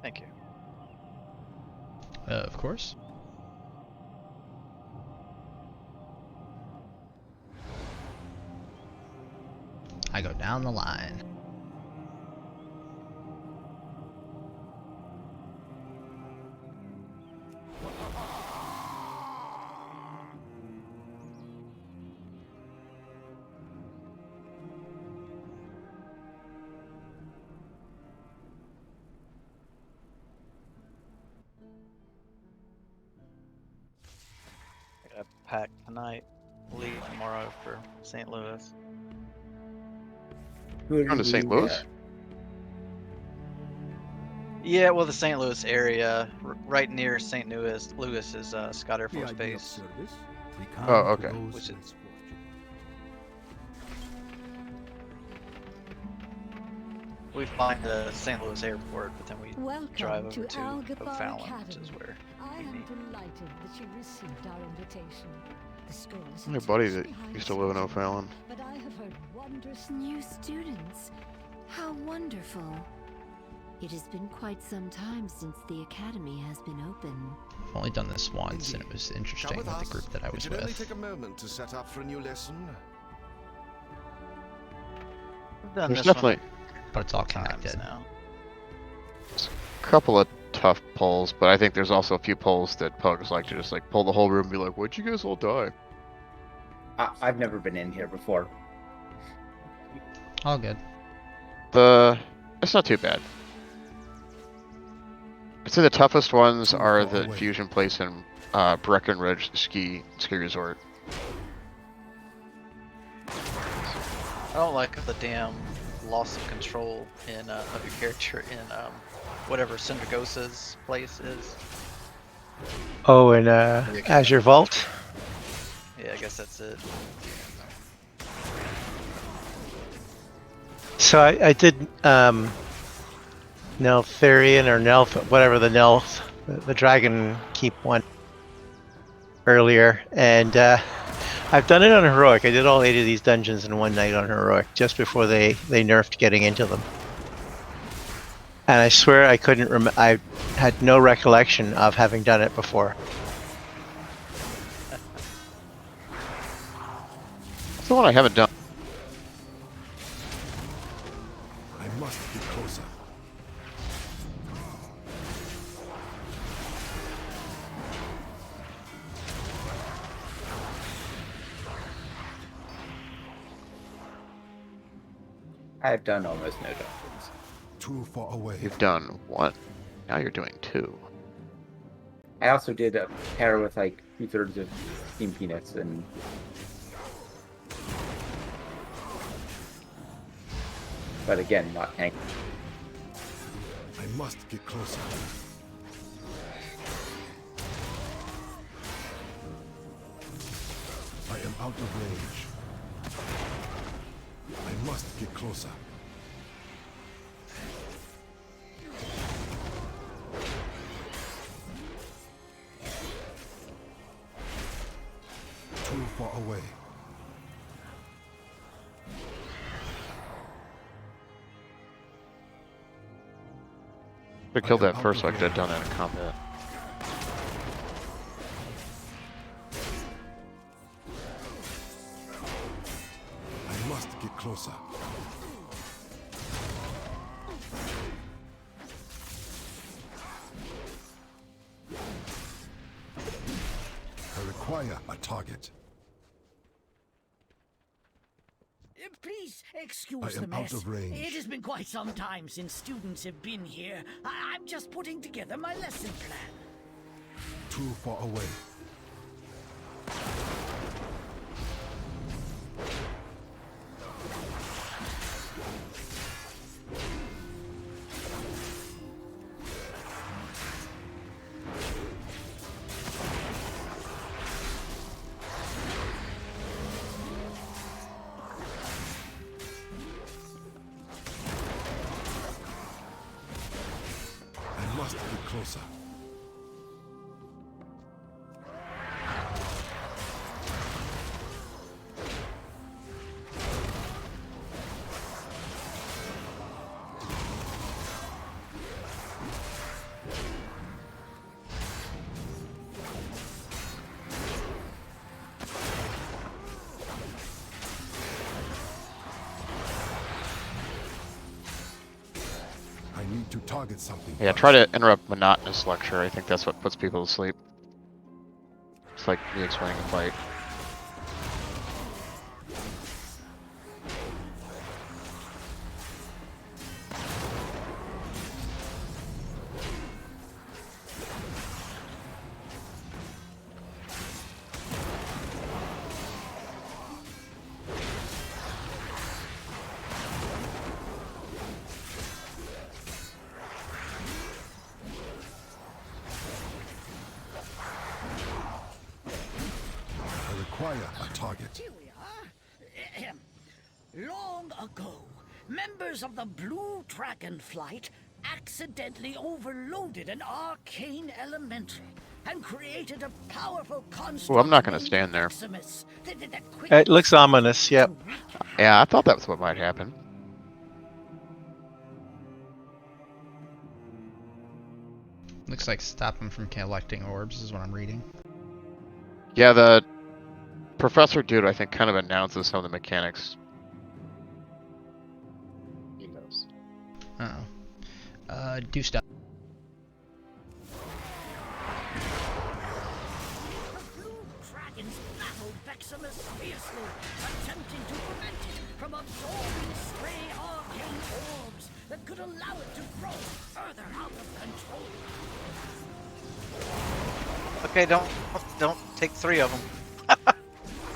Thank you. Of course. I go down the line. I gotta pack tonight. Leave tomorrow for St. Louis. Who Going to did St. we, Louis? Yeah, well, the St. Louis area, right near St. Louis is Scott Air Force Base. Oh, okay. Which is we find the St. Louis airport, but then we drive over to O'Fallon, which is where I we am meet. delighted that you received our invitation. The school is My buddy that behind used to live in schedule, O'Fallon. but I have heard wondrous New students. How wonderful. It has been quite some time since the academy has been open. I've only done this once, and it was interesting with the group that I was It should only with. take a moment to set up for a new lesson. We've done There's this definitely But it's all times connected. now. a couple of tough pulls, but I think there's also a few pulls that pokers like to just like pull the whole room and be like, "Why'd you guys all die?" I've never been in here before. All good. It's not too bad. I'd say the toughest ones are the away. fusion place in Breckenridge ski resort. I don't like the damn loss of control in of your character in whatever Syndragosa's place is. Oh, and Azure Vault. Yeah, I guess that's it. So I did Neltharion or Nelth, whatever the Dragon Keep one earlier, and I've done it on Heroic. I did all 8 of these dungeons in one night on Heroic, just before they nerfed getting into them. And I swear I couldn't I had no recollection of having done it before. That's the one I haven't done. I must be closer. I've done almost no dungeons. Too far away. You've done one. Now you're doing 2. I also did a pair with like 2/3 of Team Peanuts and but again, not tank. I must get closer. I am out of range. I must get closer. Too far away. I killed that first, so I could have done that in combat. I must get closer. I require a target. Please excuse I the am mess. out of range. It has been quite some time since students have been here. I'm just putting together my lesson plan. Too far away. I must get closer. need to target something. Yeah, try to interrupt monotonous lecture. I think that's what puts people to sleep. It's like me explaining a fight. A target. Here we are. Long ago, members of the Blue Dragon Flight accidentally overloaded an arcane elemental and created a powerful construct. Ooh, I'm not going to stand there. It looks ominous. Yep. Yeah, I thought that was what might happen. Looks like stop him from collecting orbs is what I'm reading. Yeah, the professor dude, I think, kind of announces some of the mechanics. He knows. Uh-oh. Do stuff. The Blue Dragons battled Veximus fiercely, attempting to prevent it from absorbing stray arcane orbs that could allow it to grow further out of control. Okay, don't take 3 of them.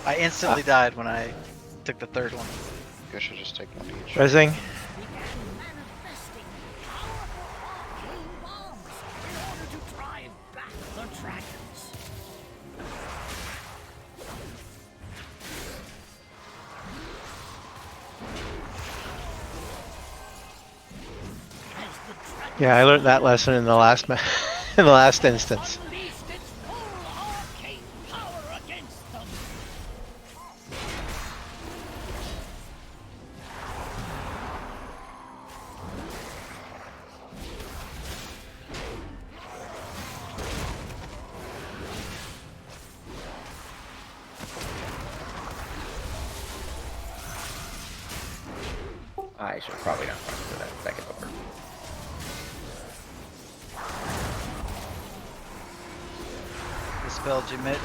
I instantly died when I took the 3rd one. You should just take one each. Rising. Began manifesting powerful arcane bombs in order to drive back the dragons. As the dragon Yeah, I learned that lesson in the last in the last instance. unleashed its full arcane power against them. I should probably not run for that second over. Dispelled you, Mitch.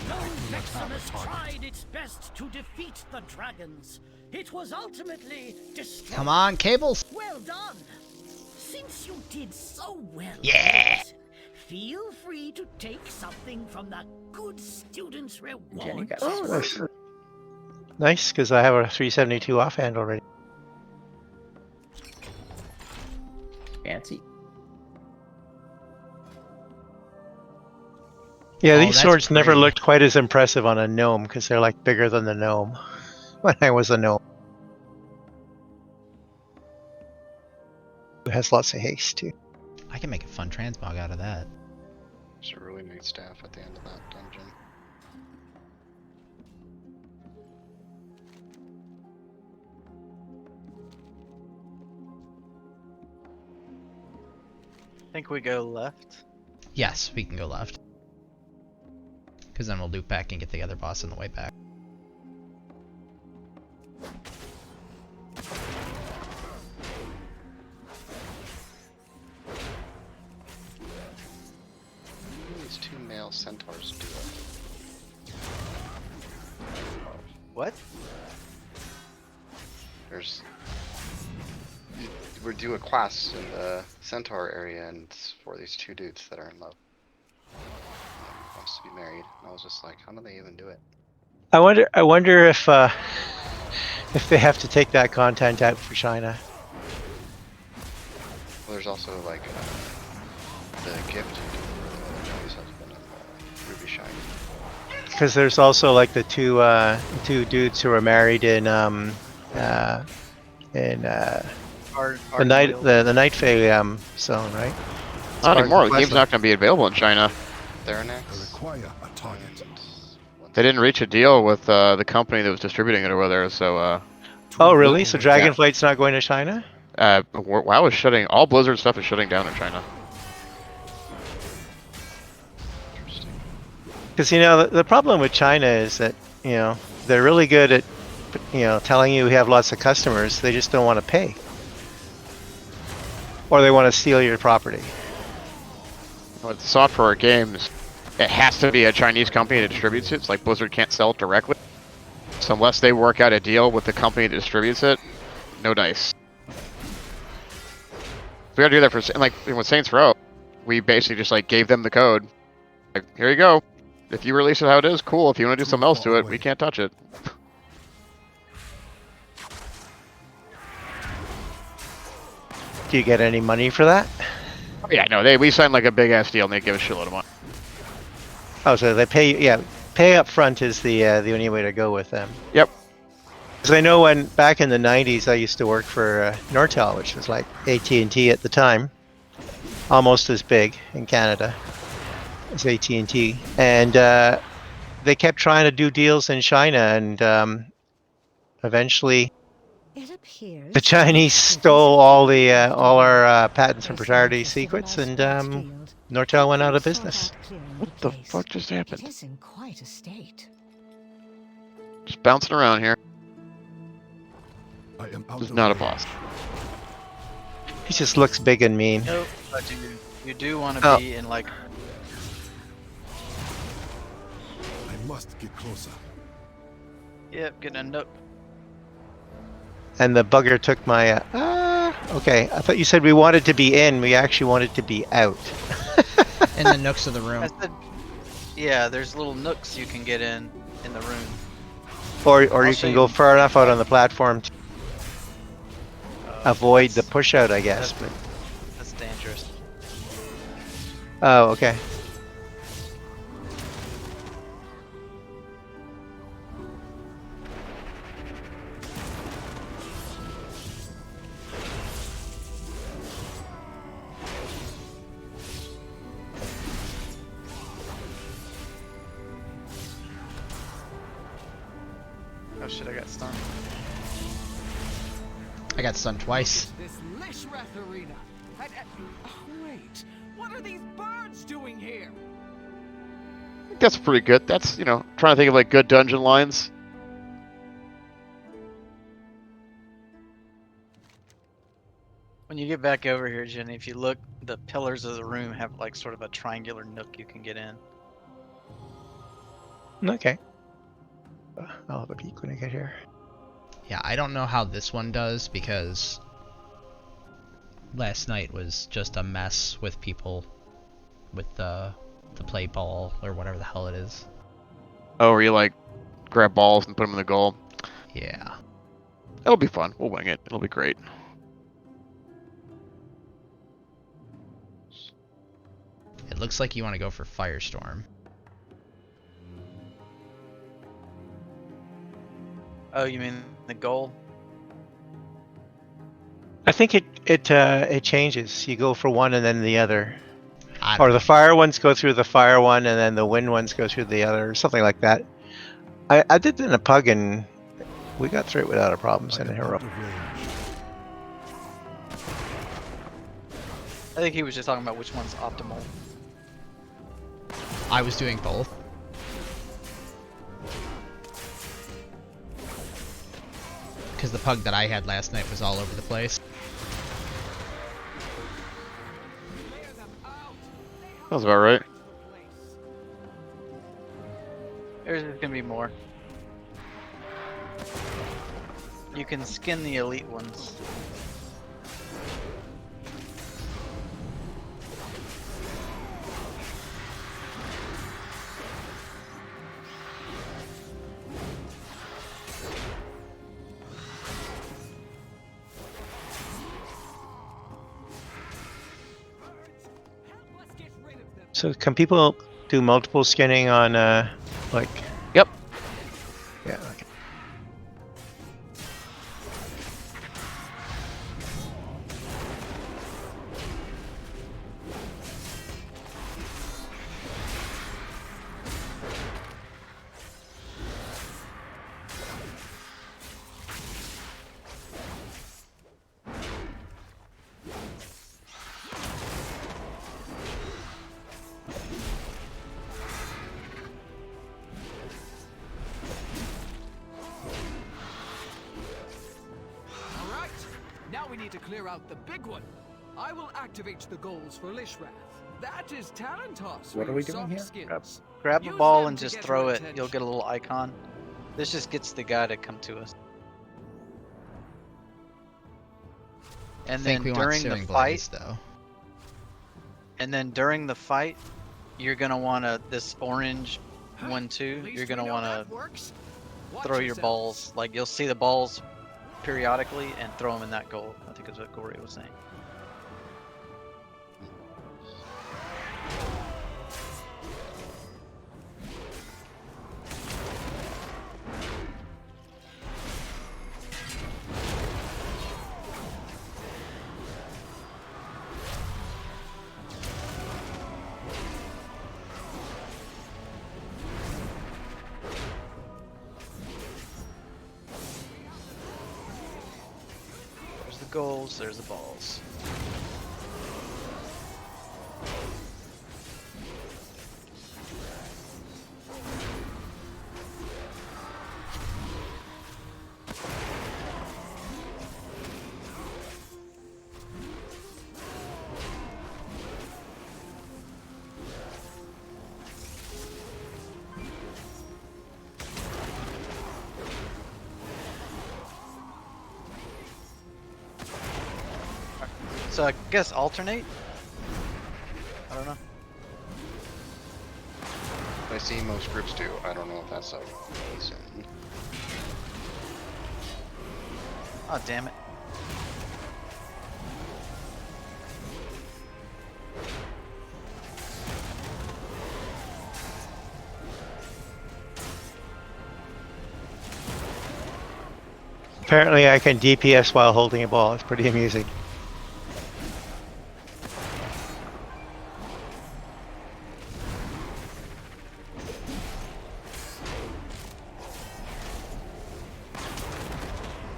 Though Veximus tried its best to defeat the dragons, it was ultimately destroyed. Come on, cables! Well done! Since you did so well, Yeah! Jason, feel free to take something from the good student's Jenny reward. got Oh, this. nice. Nice, because I have a 372 offhand already. Fancy. Yeah, Oh, these that's swords never pretty. looked quite as impressive on a gnome because they're like bigger than the gnome when I was a gnome. It has lots of haste too. I can make a fun transmog out of that. Should really make staff at the end of that dungeon. Think we go left. Yes, we can go left. Because then we'll loop back and get the other boss on the way back. These 2 male centaurs do it. What? There's... We do a class in the centaur area, and it's for these 2 dudes that are in love. One wants to be married. And I was just like, how do they even do it? I wonder if they have to take that content out for China. Well, there's also like the gift for Joey's husband and Ruby Shine. Because there's also like the two dudes who are married in the Night Fae zone, right? Not anymore. The game's not going to be available in China. Theranex. Require a target. They didn't reach a deal with the company that was distributing it over there, so Oh, really? So Dragonflight's not going to China? WoW is shutting. All Blizzard stuff is shutting down in China. Because you know the problem with China is that you know, they're really good at, you know, telling you we have lots of customers. They just don't want to pay, or they want to steal your property. With software games, it has to be a Chinese company that distributes it. It's like Blizzard can't sell it directly. So unless they work out a deal with the company that distributes it, no dice. We gotta do that for, like, with Saints Row, we basically just like gave them the code. Like, here you go. If you release it how it is, cool. If you want to do something else to it, we can't touch it. Do you get any money for that? Oh, yeah, no, we signed like a big ass deal and they give a shitload of money. Oh, so they pay, yeah, pay up front is the only way to go with them. Yep. Because I know when back in the 90s, I used to work for Nortel, which was like AT&T at the time, almost as big in Canada as AT&T, and they kept trying to do deals in China, and eventually the Chinese stole all our patents and proprietary secrets, and Nortel went out of business. What the fuck just happened? It is in quite a state. Just bouncing around here. I am out This is of not a range. boss. He just looks big and mean. Nope, but you do want to be in like. I must get closer. Yep, getting a nook. And the bugger took my. Okay, I thought you said we wanted to be in. We actually wanted to be out. In the nooks of the room. I said, yeah, there's little nooks you can get in the room. Or I'll you show can go far enough out on the platform to avoid the that's- push out, I guess. But That's dangerous. oh, okay. Oh shit, I got stunned. I got stunned twice. This Lishrath arena. Oh, wait, what are these birds doing here? I think that's pretty good. That's, you know, trying to think of like good dungeon lines. When you get back over here, Jenny, if you look, the pillars of the room have like sort of a triangular nook you can get in. Okay. I'll have a peek when I get here. Yeah, I don't know how this one does because last night was just a mess with people with the play ball or whatever the hell it is. Oh, where you like grab balls and put them in the goal. Yeah. It'll be fun. We'll wing it. It'll be great. It looks like you want to go for Firestorm. Oh, you mean the goal? I think it changes. You go for one and then the other. I Or don't the fire ones go through the fire one and then the wind ones go through the other, or something like that. I did it in a pug and we got through it without a problems in a hero. I think he was just talking about which one's optimal. I was doing both. Because the pug that I had last night was all over the place. Sounds about right. There's gonna be more. You can skin the elite ones. So can people do multiple skinning on like? Yep. Yeah. Okay. we need to clear out the big one. I will activate the goals for Lishrath. That is Talentos. What for are we you doing here? soft-skins. Grab a Use ball them and to just get throw her it. You'll attention. get a little icon. This just gets the guy to come to us. I And think then we want during the Searing fight, Blaze, though. and then during the fight, you're gonna wanna this orange one too. At least You're we gonna know wanna that works. Watch throw your yourselves. balls. Like you'll see the balls periodically and throw them in that goal. I think is what Corey was saying. There's the goals. There's the balls. So I guess alternate? I don't know. I see most groups do. I don't know if that's a reason. Oh, damn it. Apparently I can DPS while holding a ball. It's pretty amusing.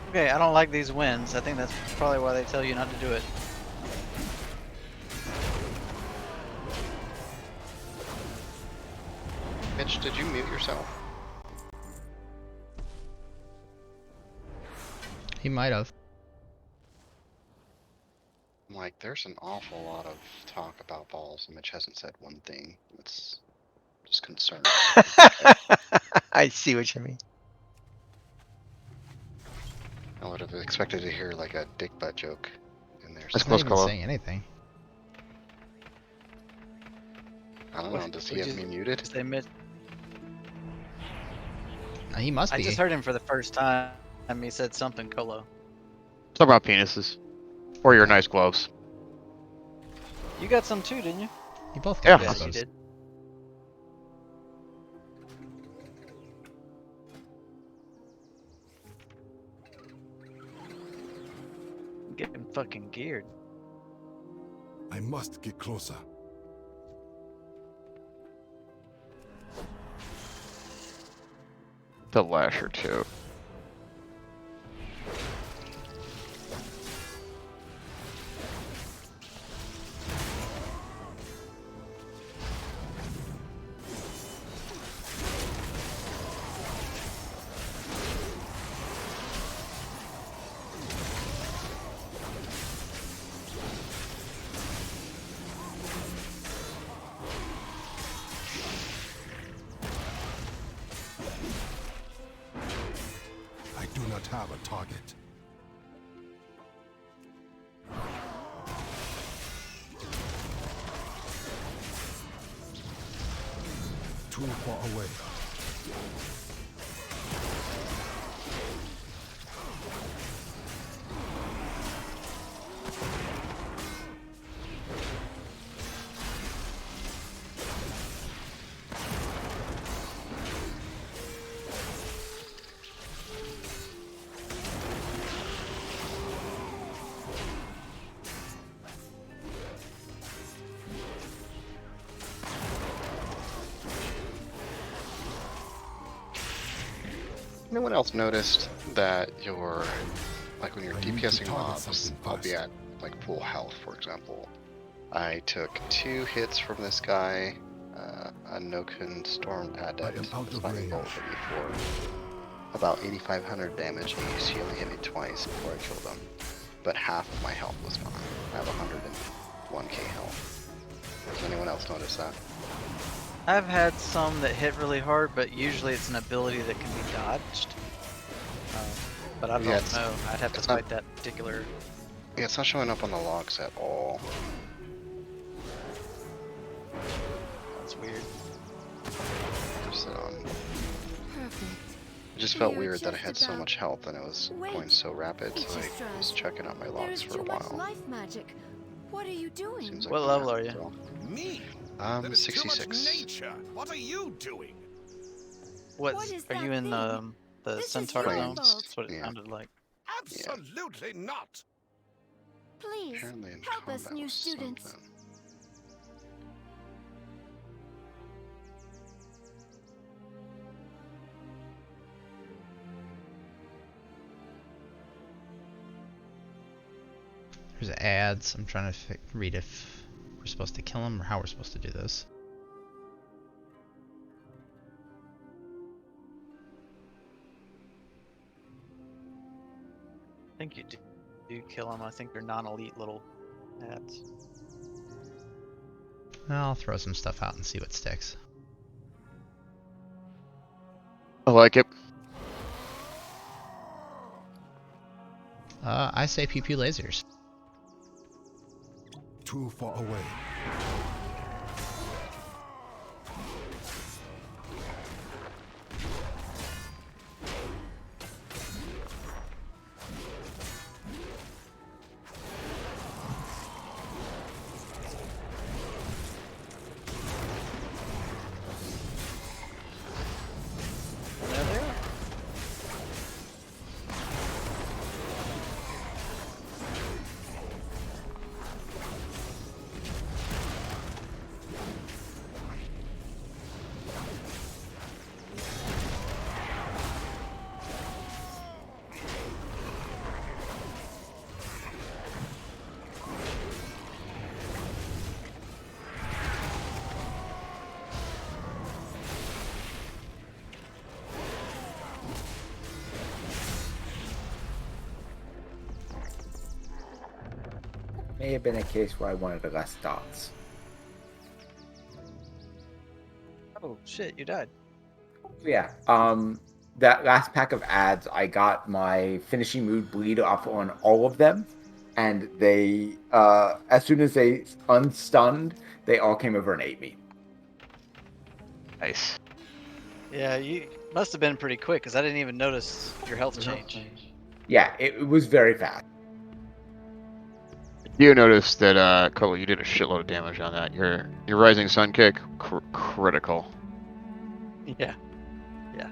Okay, I don't like these wins. I think that's probably why they tell you not to do it. Mitch, did you mute yourself? He might have. I'm like, there's an awful lot of talk about balls, and Mitch hasn't said one thing. It's just concerning. I see what you mean. I would have expected to hear like a dick butt joke in there. That's He's not close even call. saying anything. I don't know. Does he have me muted? They missed. He must I be. just heard him for the first time. He said something colo. Talk about penises. Or your nice gloves. You got some too, didn't you? You both got Yeah. Yes, you those. did. Getting fucking geared. I must get closer. The lasher too. I do not have a target. Too far away. Anyone else noticed that you're, like when you're I need to DPSing target mobs, something I'll be fast. at like full health, for example. I took 2 hits from this guy, a Nokun Storm Adept, I am out of Lightning Bolt range. for about 8,500 damage, and he only hit me twice before I killed him. but half of my health was gone. I have 101k health. Does anyone else notice that? I've had some that hit really hard, but usually it's an ability that can be dodged. But I don't know. I'd have to fight that particular. Yeah, it's not showing up on the logs at all. That's weird. It just felt weird that I had so much health and it was going so rapid, so I was checking out my logs for a while. Life magic. What are you doing? Seems like What level are you? Me? There is 66. Too much nature. What are you doing? What are you in the Centaur zone? That's what it Yeah. sounded like. Absolutely not. Please help us, new students. There's ads. I'm trying to read if we're supposed to kill him or how we're supposed to do this. I think you do kill them. I think they're non-elite little ads. I'll throw some stuff out and see what sticks. I like it. I say pew pew lasers. Too far away. May have been a case where I wanted less dots. Oh shit! You died. Yeah. That last pack of ads, I got my finishing mood bleed off on all of them, and they, as soon as they unstunned, they all came over and ate me. Nice. Yeah, you must have been pretty quick because I didn't even notice your health change. Yeah, it was very fast. You noticed that, Cole, you did a shitload of damage on that. Your Rising Sun kick, critical. Yeah. Yeah.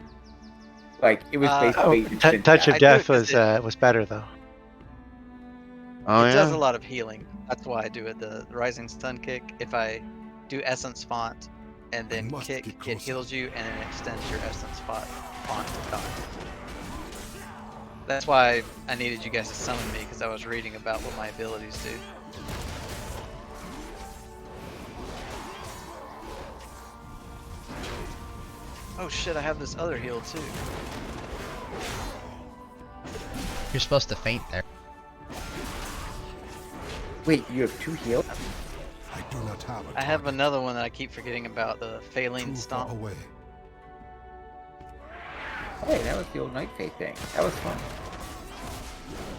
Like, it was basically... Touch of Death was better, though. Oh, it yeah? does a lot of healing. That's why I do it. The Rising Sun kick, if I do Essence Font and then kick, it heals you and then extends your Essence Font to God. That's why I needed you guys to summon me, because I was reading about what my abilities do. Oh shit, I have this other heal too. You're supposed to faint there. Wait, you have 2 heals? I do not have I have another one that I keep forgetting about, the Phalanx Stomp. away. Hey, that was the old Night Fae thing. That was fun.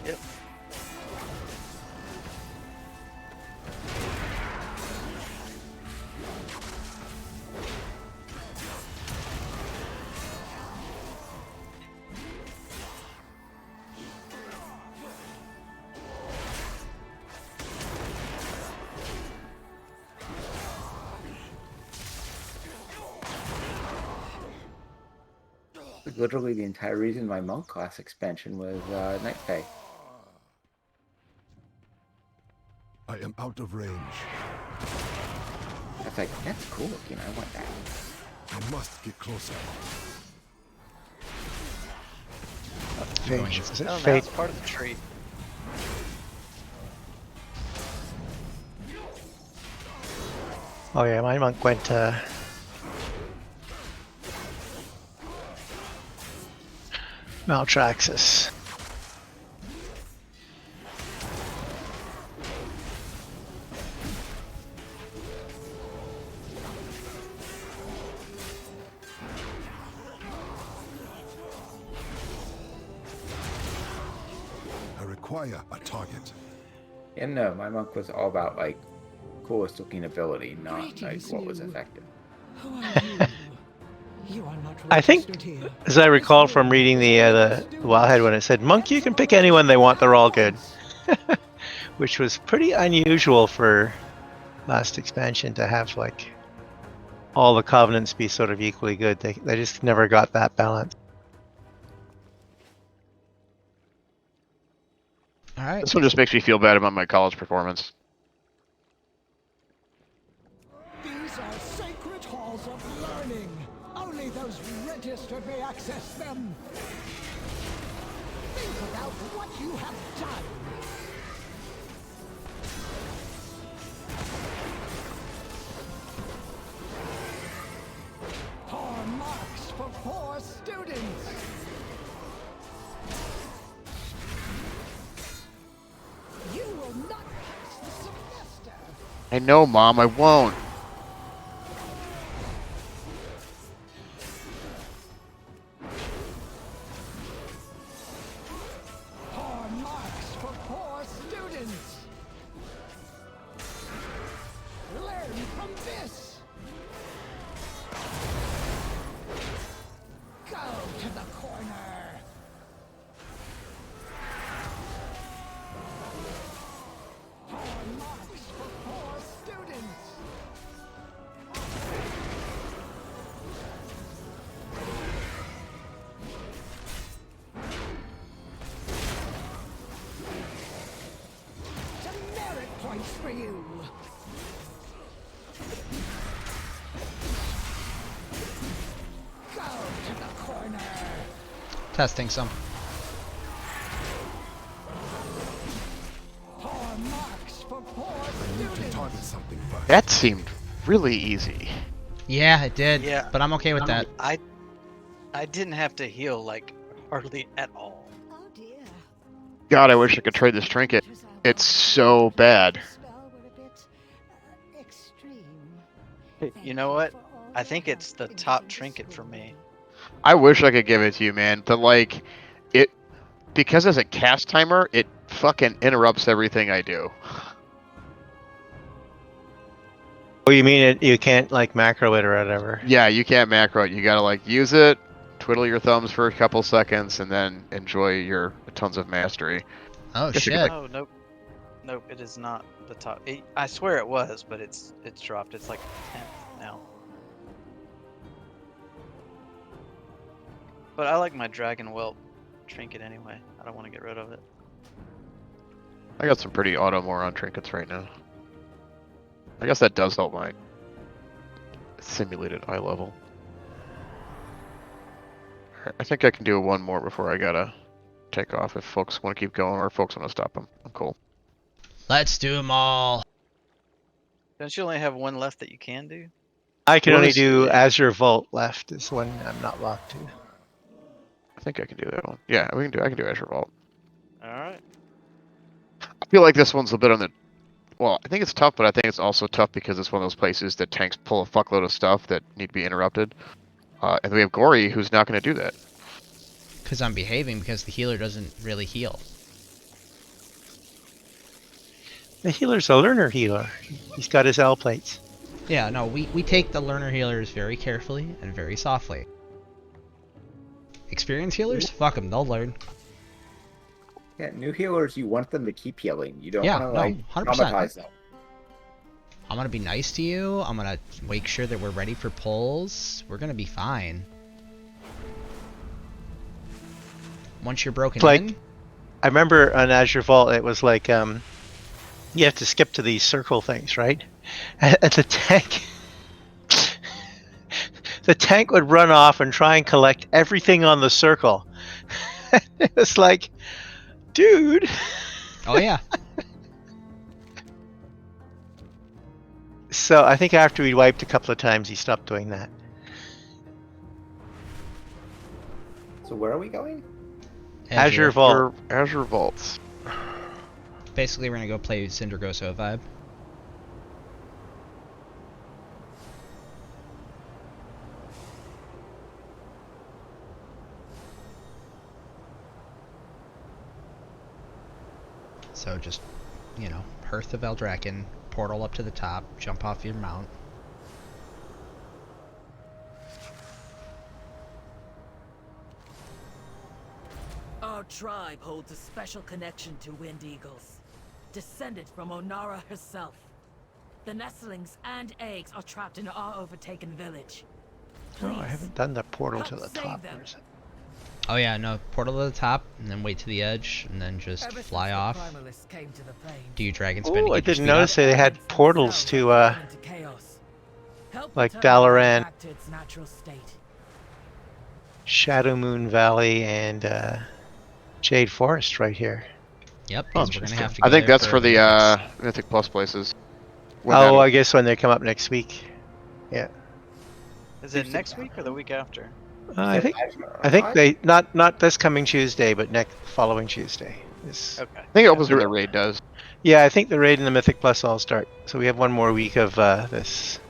Yep. Literally the entire reason my monk class expansion was Night Fae. I am out of range. I was like, that's cool looking, I want that. I must get closer. Fate. Is it Oh, Fate? that's part of the tree. Oh yeah, my monk went Maltraxis. acquire a target. And no, my monk was all about like coolest looking ability, not like Greetings, what was you. effective. Who are you? You are not I think, registered here. as I recall from reading the Wildhead, when it said, Monk, you can pick anyone they want, they're all good. Which was pretty unusual for last expansion to have, like, all the Covenants be sort of equally good. They just never got that balance. All right. This one just makes me feel bad about my college performance. These are sacred halls of learning. Only those registered may access them. Think about what you have done. Poor marks for poor students. You will not pass the semester. I know, Mom, I won't. Poor marks for poor students. Learn from this. Go to the corner. Poor marks for poor students. Demerit points for you. Go to the corner. Testing some. Poor marks for poor I need to students. target something first. That seemed really easy. Yeah, it did. Yeah. But I'm okay with that. I didn't have to heal like hardly at all. Oh dear. God, I wish I could trade this trinket. It's so bad. Spell were a bit extreme. You know what? I think it's the top trinket for me. I wish I could give it to you, man, but like, it because as a cast timer, it fucking interrupts everything I do. Oh, you mean it? You can't like macro it or whatever? Yeah, you can't macro it. You gotta like use it, twiddle your thumbs for a couple seconds, and then enjoy your tons of mastery. Oh Guess you could, shit. like- Oh nope, nope. It is not the top. I swear it was, but it's dropped. It's like 10th now. But I like my dragon whelp trinket anyway. I don't want to get rid of it. I got some pretty auto-moron trinkets right now. I guess that does help my simulated eye level. I think I can do one more before I gotta take off if folks want to keep going or if folks want to stop them. I'm cool. Let's do them all. Don't you only have one left that you can do? I can Well, only let's do see. Azure Vault left. Is one I'm not locked to. I think I can do that one. Yeah, we can do. I can do Azure Vault. All right. I feel like this one's a bit on the. Well, I think it's tough, but I think it's also tough because it's one of those places that tanks pull a fuckload of stuff that need to be interrupted. And we have Gory, who's not going to do that. Because I'm behaving because the healer doesn't really heal. The healer's a learner healer. He's got his L plates. Yeah, no, we take the learner healers very carefully and very softly. Experienced healers? Fuck them, they'll learn. Yeah, new healers, you want them to keep healing. You don't Yeah, want to no, like 100%. traumatize them. I'm gonna be nice to you. I'm gonna make sure that we're ready for pulls. We're gonna be fine. Once you're broken Like, in, I remember on Azure Vault, it was like you have to skip to these circle things, right? At the tank, the tank would run off and try and collect everything on the circle. It was like, dude. oh yeah. So I think after we wiped a couple of times, he stopped doing that. So where are we going? Azure Vault. Azure Vaults. Basically, we're gonna go play Syndragoso vibe. So just, you know, Hearth of Eldraken, portal up to the top, jump off your mount. Our tribe holds a special connection to Wind Eagles, descended from Onara herself. The nestlings and eggs are trapped in our overtaken village. No, I haven't done the portal to the top. them. Where is it? Oh yeah, no, portal to the top, and then wait to the edge, and then just Ever fly since the off. Primalists came to the plains, Do you dragon spin to Oh, I keep your didn't speed up? notice they had portals to, fallen into chaos. Help like return the land Dalaran, back to its natural state. Shadow Moon Valley, and Jade Forest right here. Yep, Oh, because we're gonna have to I go think there that's for the Mythics. Mythic Plus places. When Oh, that I guess when they come up next week. Yeah. Is it next week or the week after? I think they not this coming Tuesday, but next following Tuesday. Is, Okay. I think it opens when the raid does. yeah, I think the raid and the Mythic Plus all start. So we have one more week of this.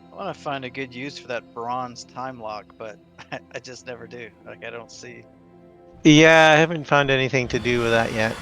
I want to find a good use for that bronze time lock, but I just never do. Like, I don't see. Yeah, I haven't found anything to do with that yet.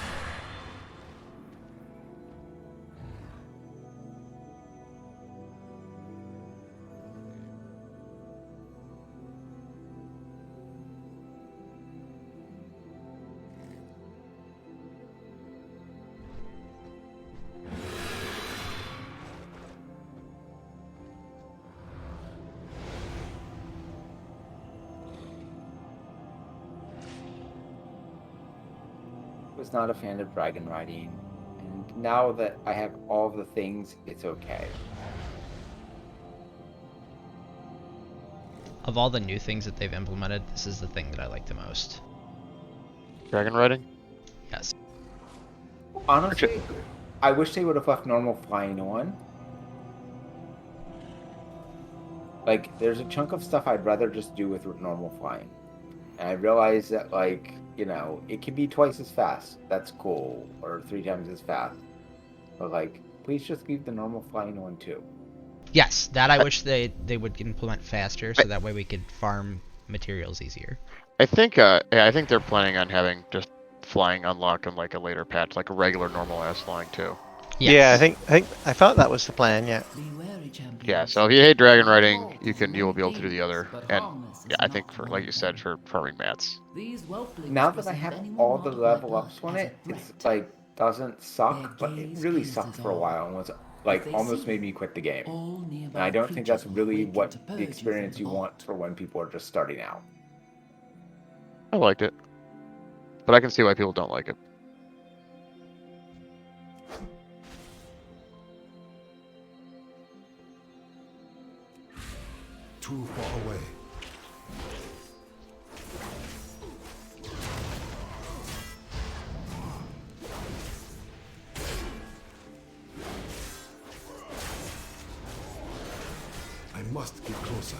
Was not a fan of dragon riding, and now that I have all the things, it's okay. Of all the new things that they've implemented, this is the thing that I like the most. Dragon riding? Yes. Honestly, I wish they would have left normal flying on. Like, there's a chunk of stuff I'd rather just do with normal flying. And I realize that, like, you know, it can be twice as fast. That's cool. Or 3 times as fast. But, like, please just leave the normal flying on, too. Yes, that I wish they would implement faster, so that way we could farm materials easier. I think they're planning on having just flying unlocked on like a later patch, like a regular normal ass flying too. Yes. Yeah, I thought that was the plan. Yeah. Yeah. So if you hate dragon riding, you will be able to do the other. And yeah, I think for like you said, for farming mats. Now that I have all the level ups on it, it's like doesn't suck, but it really sucked for a while and was like almost made me quit the game. And I don't think that's really what the experience you want for when people are just starting out. I liked it, but I can see why people don't like it. Too far away. I must get closer.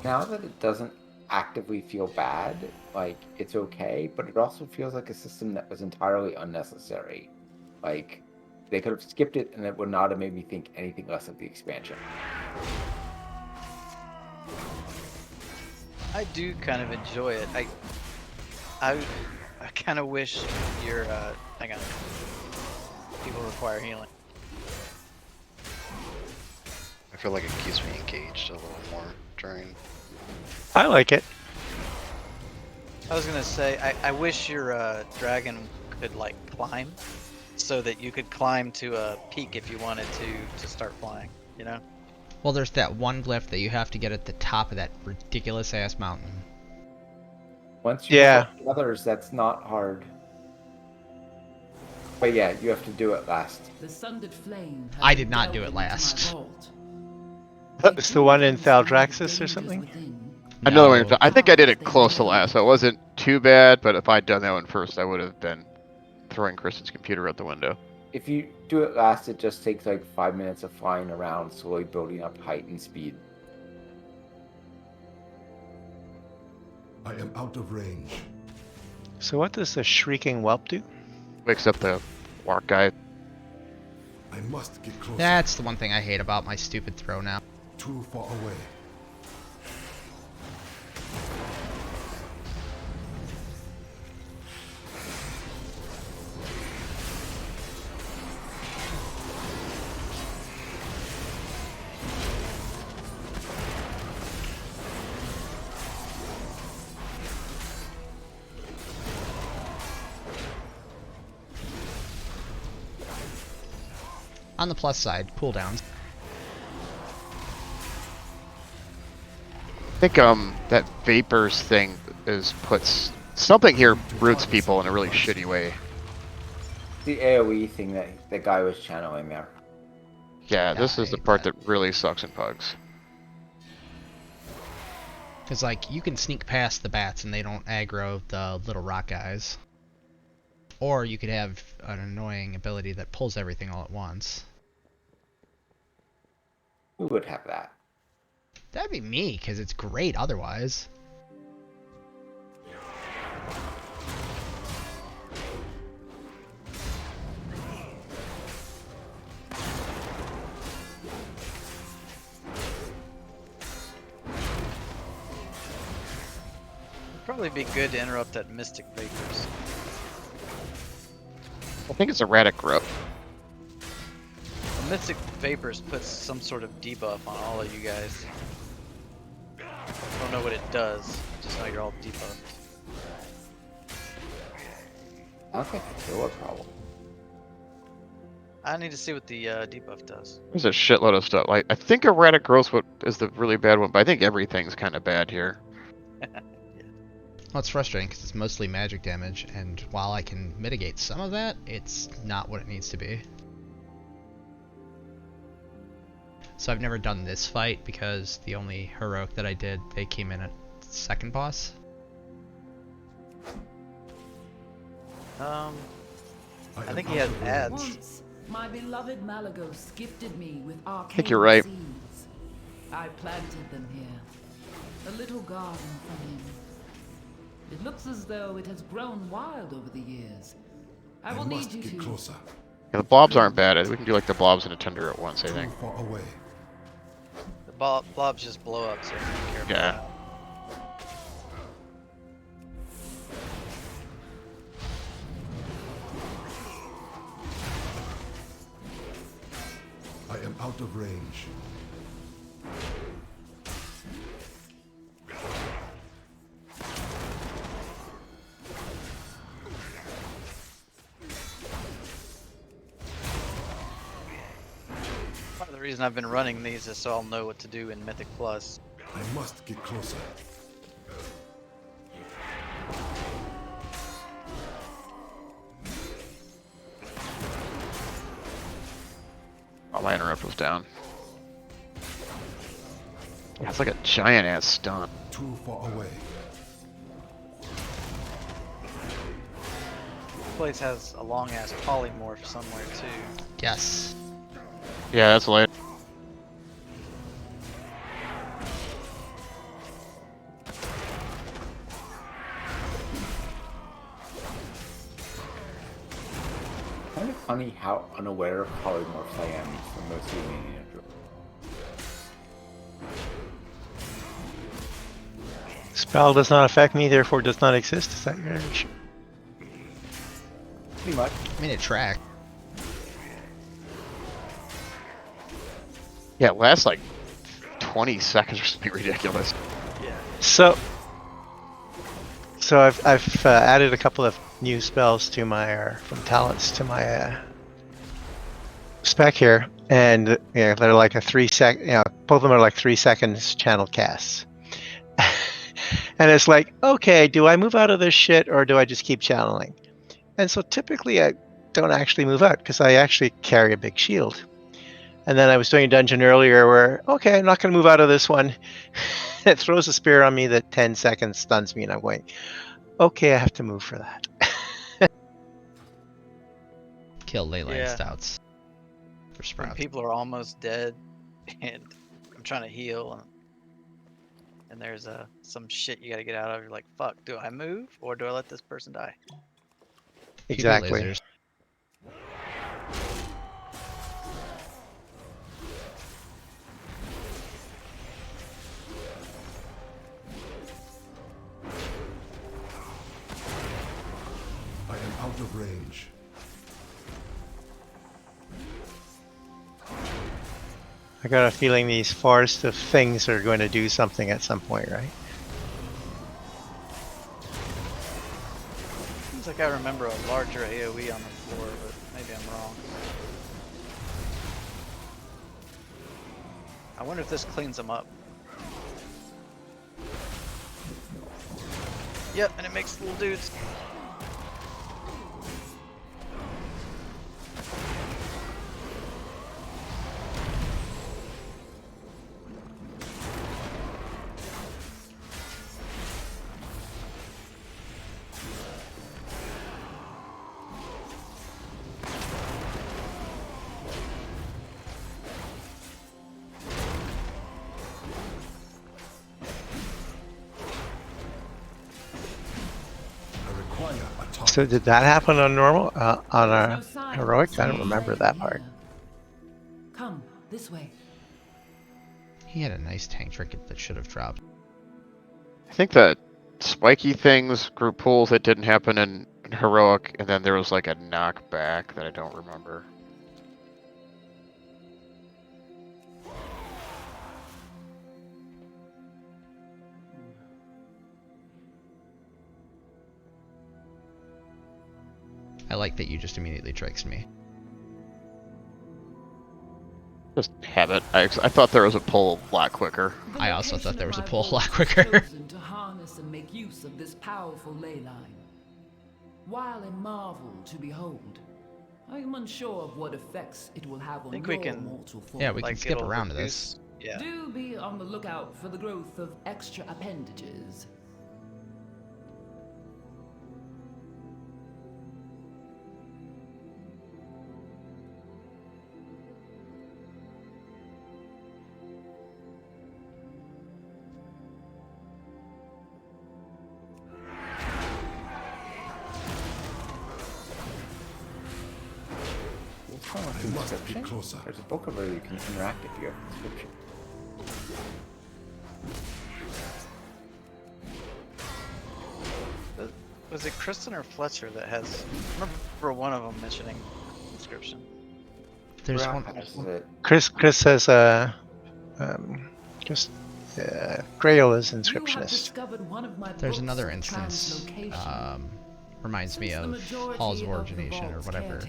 Now that it doesn't actively feel bad, like, it's okay, but it also feels like a system that was entirely unnecessary. Like, they could have skipped it and it would not have made me think anything less of the expansion. I do kind of enjoy it. I kind of wish your hang on. People require healing. I feel like it keeps me engaged a little more during. I like it. I was gonna say, I wish your dragon could like climb, so that you could climb to a peak if you wanted to start flying. You know. Well, there's that one glyph that you have to get at the top of that ridiculous ass mountain. Once you have the others, that's not hard. But yeah, you have to do it last. The sundered flame has I did not delved do it into my last. vault. It's the one in Thaldraxxus or something? Another one. No. I think I did it close to last, so it wasn't too bad. But if I'd done that one first, I would have been throwing Kristen's computer out the window. If you do it last, it just takes like 5 minutes of flying around, slowly building up height and speed. I am out of range. So what does the Shrieking Whelp do? Wakes up the walk guy. I must get closer. That's the one thing I hate about my stupid throw now. Too far away. On the plus side, cooldowns. I think that vapors thing puts something here roots people in a really shitty way. The AoE thing that the guy was channeling there. Yeah, this is the part that really sucks in Pugs. Because, like, you can sneak past the bats and they don't aggro the little rock guys. Or you could have an annoying ability that pulls everything all at once. Who would have that? That'd be me, because it's great otherwise. It'd probably be good to interrupt that Mystic Vapors. I think it's erratic growth. The Mystic Vapors puts some sort of debuff on all of you guys. I don't know what it does, just know you're all debuffed. I don't think it's your problem. I need to see what the debuff does. There's a shitload of stuff. Like I think erratic growth is the really bad one, but I think everything's kind of bad here. Well, it's frustrating because it's mostly magic damage, and while I can mitigate some of that, it's not what it needs to be. So I've never done this fight because the only heroic that I did, they came in at second boss. I think he had ads. Once, my beloved Malagos gifted me with arcane I think you're right. seeds. I planted them here, a little garden for him. It looks as though it has grown wild over the years. I will need you to closer. Yeah, the blobs aren't bad. We can do like the blobs and a tender at once, I think. Far away. The blobs just blow up, so you don't care about Yeah. that. I am out of range. Part of the reason I've been running these is so I'll know what to do in Mythic Plus. I must get closer. Oh, my interrupt was down. Yeah, it's like a giant ass stun. Too far away. This place has a long ass polymorph somewhere too. Yes. Yeah, that's late. Kind of funny how unaware of polymorphs I am for most of the media. Spell does not affect me, therefore does not exist. Is that your issue? Pretty much. I mean, it tracked. Yeah, it lasts like 20 seconds or something ridiculous. So I've added a couple of new spells to my from talents to my spec here, and they're like a 3 sec. Both of them are like 3 seconds channel casts. And it's like, okay, do I move out of this shit or do I just keep channeling? And so typically I don't actually move out because I actually carry a big shield. And then I was doing a dungeon earlier where, okay, I'm not going to move out of this one. It throws a spear on me that 10 seconds stuns me, and I'm going, okay, I have to move for that. Kill Leyline Yeah. Stouts for When sprouts. people are almost dead, and I'm trying to heal, and there's some shit you gotta get out of. You're like, fuck, do I move or do I let this person die? Exactly. Lasers. I am out of range. I got a feeling these forest of things are going to do something at some point, right? Seems like I remember a larger AoE on the floor, but maybe I'm wrong. I wonder if this cleans them up. Yep, and it makes little dudes. So did that happen on normal, on a heroic? I don't remember that part. Come this way. He had a nice tank trinket that should have dropped. I think that spiky things, group pulls, that didn't happen in heroic, and then there was like a knockback that I don't remember. I like that you just immediately tricked me. Just habit. I thought there was a pull a lot quicker. I also thought there was a pull a lot quicker. To harness and make use of this powerful ley line. While a marvel to behold, I am unsure of what effects it will have on your mortal form. Yeah, we can skip around to this. Yeah. Do be on the lookout for the growth of extra appendages. Inscription? There's a book where you can interact if you have inscription. Was it Kristen or Fletcher that has? I remember one of them mentioning inscription. There's one. Chris says, Grail is inscriptionist. There's another instance, reminds me of Halls of Origination or whatever,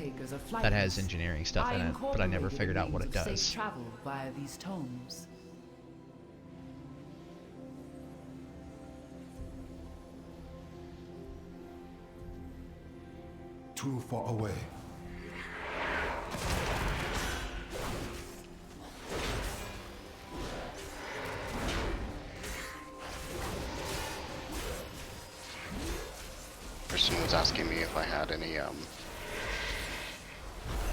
that has engineering stuff in it, but I never figured out what it does. Travel via these tomes. Too far away. Person was asking me if I had any,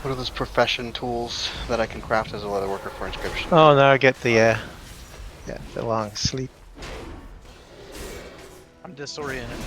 what are those profession tools that I can craft as a leather worker for inscription? Oh, now I get the long sleep. I'm disoriented.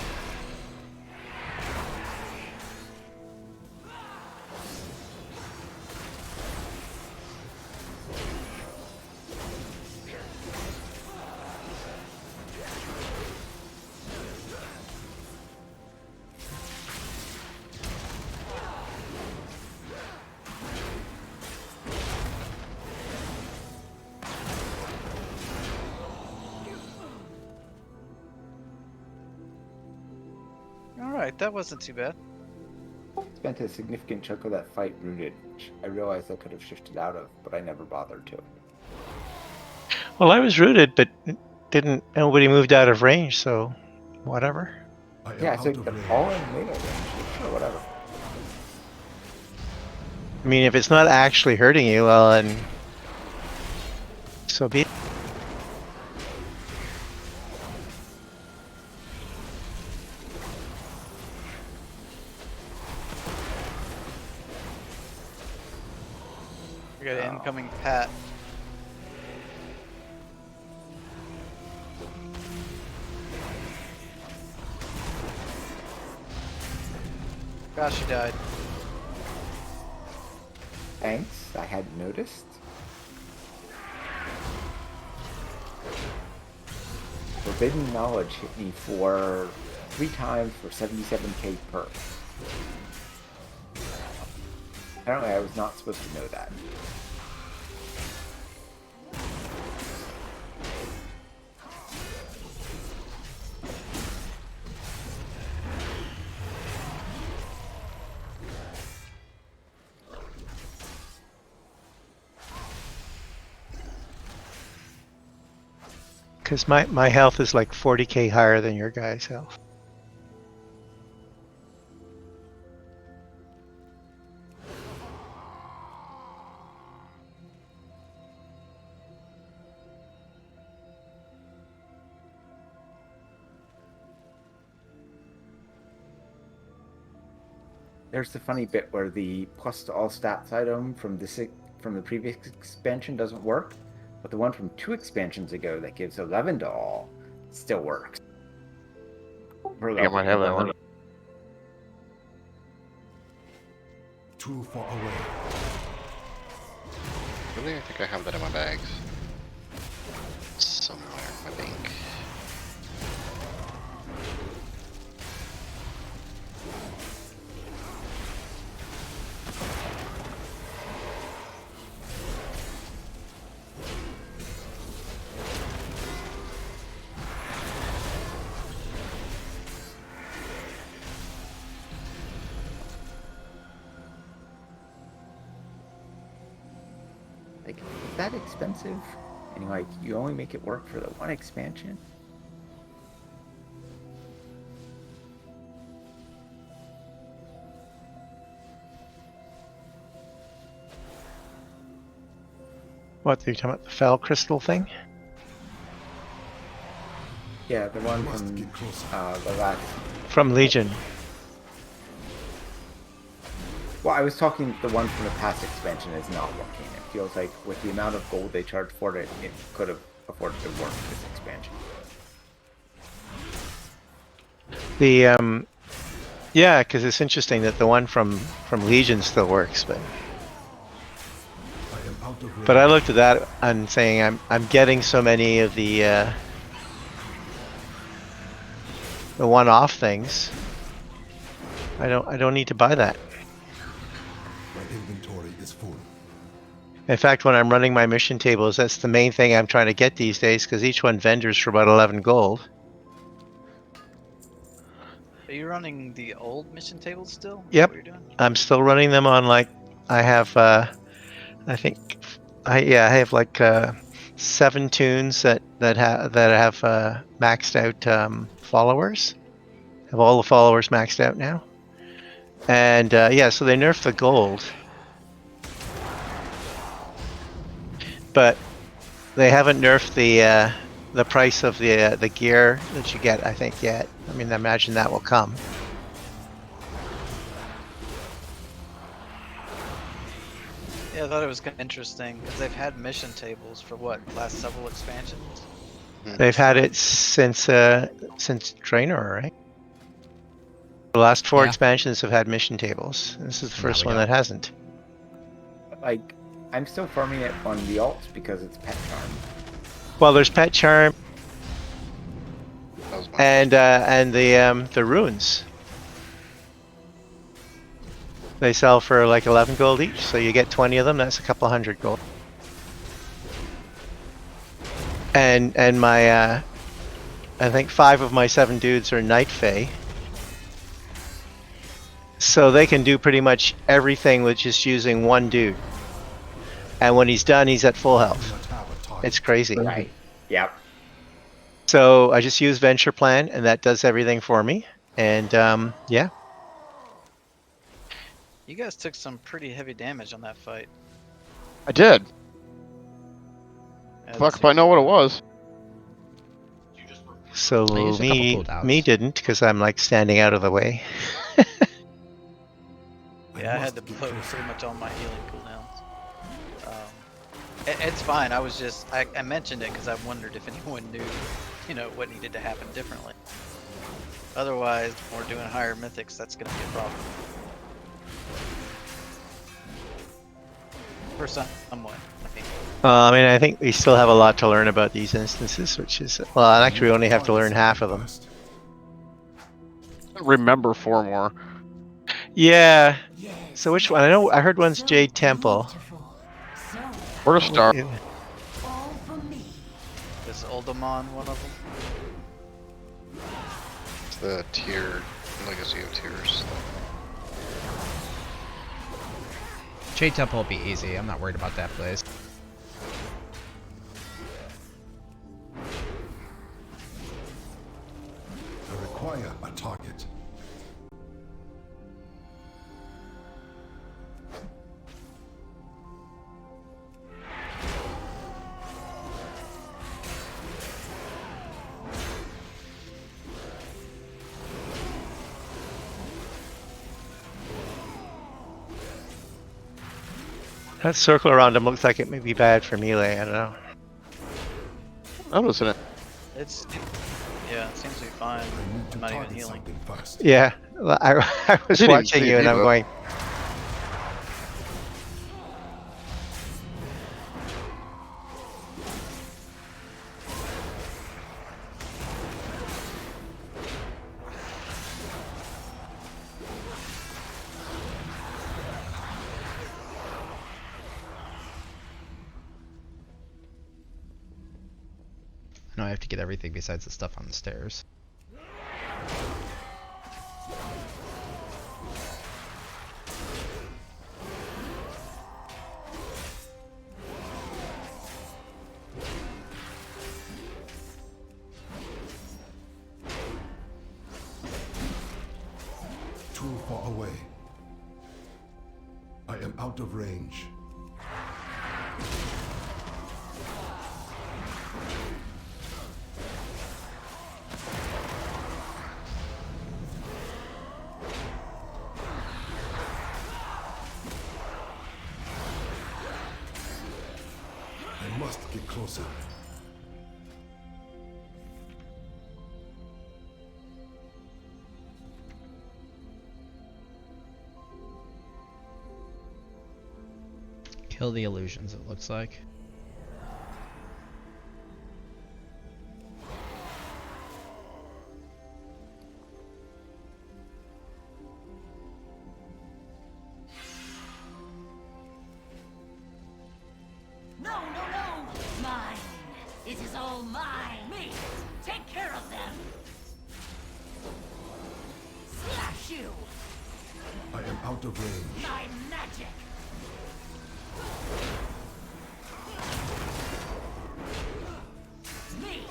Alright, that wasn't too bad. Spent a significant chunk of that fight rooted, which I realized I could have shifted out of, but I never bothered to. Well, I was rooted, but Nobody moved out of range, so whatever. Yeah, so they're all in melee range. Sure, whatever. I mean, if it's not actually hurting you, well, then so be it. We got an incoming Pat. Gosh, she died. Thanks, I hadn't noticed. Forbidden Knowledge hit me for 3 times for 77k per. Apparently I was not supposed to know that. Because my health is like 40k higher than your guys' health. There's the funny bit where the plus to all stats item from the previous expansion doesn't work, but the one from 2 expansions ago that gives 11 to all still works. I might have that one. Too far away. Really? I think I have that in my bags. Somewhere, I think. Like, is that expensive? And like, you only make it work for the 1 expansion? What, are you talking about the Fel Crystal thing? Yeah, the one from the last... From Legion. Well, I was talking the one from the past expansion is not working. It feels like with the amount of gold they charged for it, it could have afforded to work this expansion. The yeah, because it's interesting that the one from Legion still works, but I looked at that and saying I'm getting so many of the one-off things. I don't need to buy that. My inventory is full. In fact, when I'm running my mission tables, that's the main thing I'm trying to get these days, because each one vendors for about 11 gold. Are you running the old mission tables still? Yep, What you're doing? I'm still running them on like I have. I think I have like 7 tunes that have maxed out followers. Have all the followers maxed out now, and yeah, so they nerfed the gold, but they haven't nerfed the price of the gear that you get, I think, yet. I mean, I imagine that will come. Yeah, I thought it was kind of interesting because they've had mission tables for what, the last several expansions. They've had it since Draenor, right? The last 4 expansions have had mission tables. This is the first one that hasn't. Like, I'm still farming it on the alts because it's pet charm. Well, there's pet charm and the runes. They sell for like 11 gold each, so you get 20 of them. That's a couple hundred gold. And my I think 5 of my 7 dudes are Night Fae, so they can do pretty much everything with just using 1 dude. And when he's done, he's at full health. It's crazy. Right. Yep. So I just use Venture Plan, and that does everything for me. And yeah. You guys took some pretty heavy damage on that fight. I did. Had Fuck if to, I know what it was. So I used a couple me cooldowns. didn't, because I'm like standing out of the way. Yeah, I had to blow pretty much all my healing cooldowns. It's fine. I was just I mentioned it because I wondered if anyone knew, you know, what needed to happen differently. Otherwise, when we're doing higher mythics, that's going to be a problem. For someone. I mean, I think we still have a lot to learn about these instances, which is, well, actually we only have to learn half of them. Remember 4 more. Yeah. So which one? I know I heard one's Jade Temple. Where to start? Yeah. Is Oldemon one of them? It's the tier, legacy of tiers. Jade Temple will be easy. I'm not worried about that place. I require a target. That circle around him looks like it may be bad for melee. I don't know. I'm listening. Yeah, it seems to be fine. I'm not even healing. Yeah, I was Didn't even watching see you and I'm Diva. going, I know I have to get everything besides the stuff on the stairs. Too far away. I am out of range. I must get closer. Kill the illusions, it looks like. No, no, no! Mine! It is all mine! Me! Take care of them! Slash you! I am out of range. My magic! Me!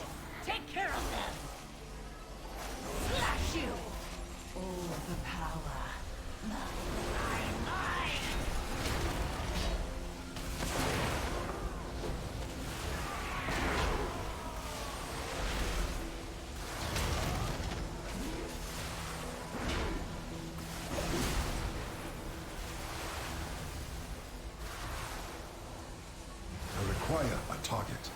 Take care of them! Slash you! All the power! Mine! I require a target.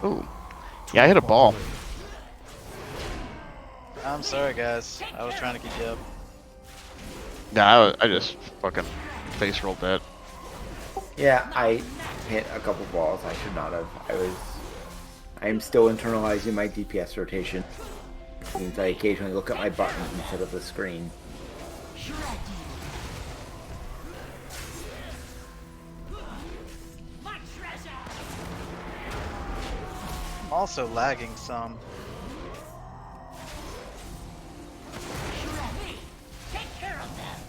Ooh. Yeah, I hit a ball. I'm sorry, guys. I was trying to keep you up. Nah, I just fucking face rolled that. Yeah, I hit a couple balls I should not have. I am still internalizing my DPS rotation. Means I occasionally look at my buttons instead of the screen. I'm also lagging some. Take care of them!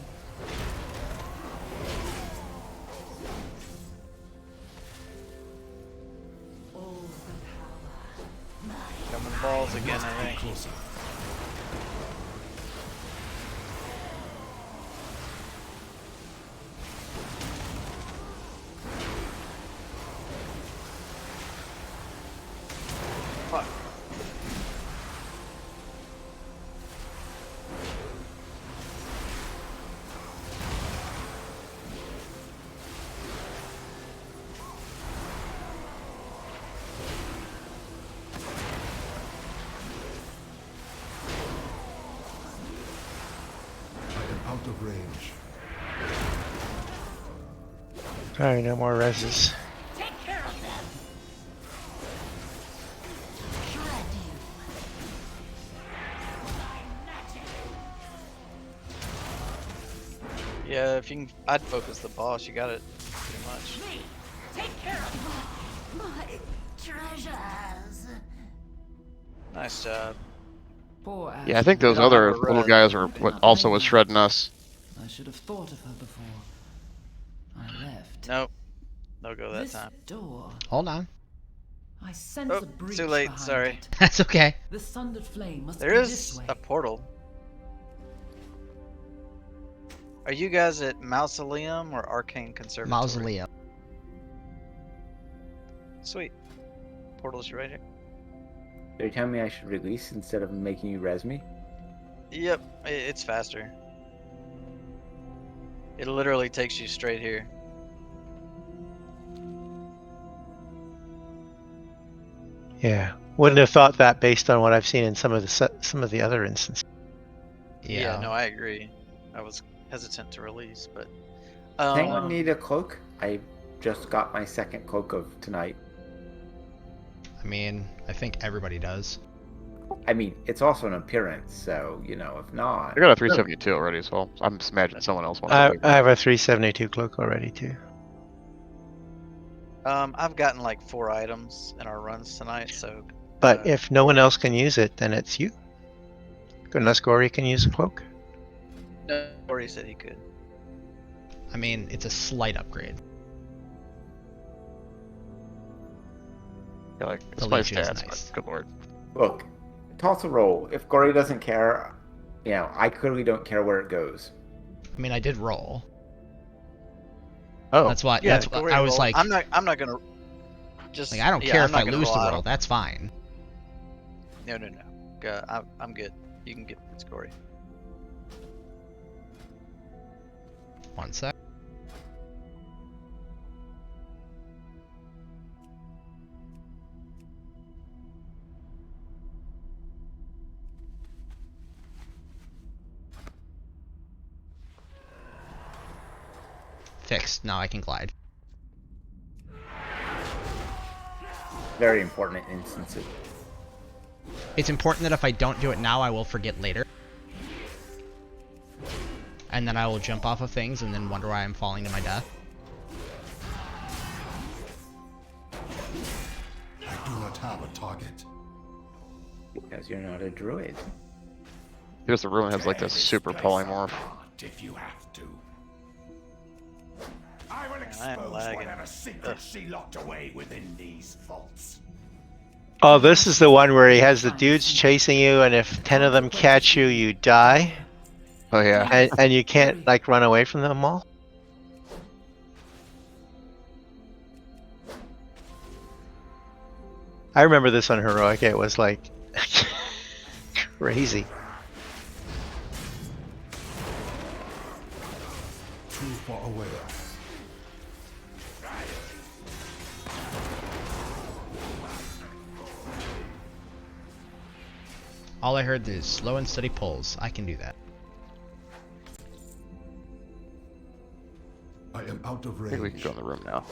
heals again, I think. Closer. Fuck. Out of range. Alright, no more reses. Take care of them. Yeah, if you can, I'd focus the boss. You got it, pretty much. Take care of my treasures. Nice job. Poor Yeah, I think those don't have other a little res. guys are what also was shredding us. I should have thought of her before I left. Nope. No go that This time. door. Hold on. I sense Oh, a breach too late. behind Sorry. it. That's okay. The sundered flame must There be is this way. a portal. Are you guys at Mausoleum or Arcane Conservatory? Mausoleum. Sweet. Portal's right here. Are you telling me I should release instead of making you res me? Yep, it's faster. It literally takes you straight here. Yeah, wouldn't have thought that based on what I've seen in some of the other instances. Yeah, no, I agree. I was hesitant to release, but Anyone need a cloak? I just got my second cloak of tonight. I mean, I think everybody does. I mean, it's also an appearance, so, you know, if not... I got a 372 already, so I'm just imagining someone else wants to I have a 372 cloak already too. I've gotten like 4 items in our runs tonight, so. But if no one else can use it, then it's you. Unless Gory can use a cloak. No, Corey said he could. I mean, it's a slight upgrade. Yeah, like, it's The my Legion is stats, nice. but good lord. Look, toss a roll. If Gory doesn't care, you know, I clearly don't care where it goes. I mean, I did roll. Oh. That's why. Yeah, That's go why ahead, I was roll. like. I'm not gonna. Just. Like, I don't yeah, care I'm if I not gonna lose the roll. roll. That's fine. No. I'm good. You can get this, Corey. One sec. Fixed. Now I can glide. Very important in instances. It's important that if I don't do it now, I will forget later. And then I will jump off of things and then wonder why I'm falling to my death. I do not have a target. Because you're not a druid. Because the ruin has like this super polymorph. If you have to. I will I'm expose lagging. whatever secrets she locked away within these vaults. Oh, this is the one where he has the dudes chasing you, and if 10 of them catch you, you die. Oh yeah. And you can't like run away from them all. I remember this on Heroic. It was like crazy. Too far away. All I heard is slow and steady pulls. I can do that. I am out of I range. think we can go in the room now.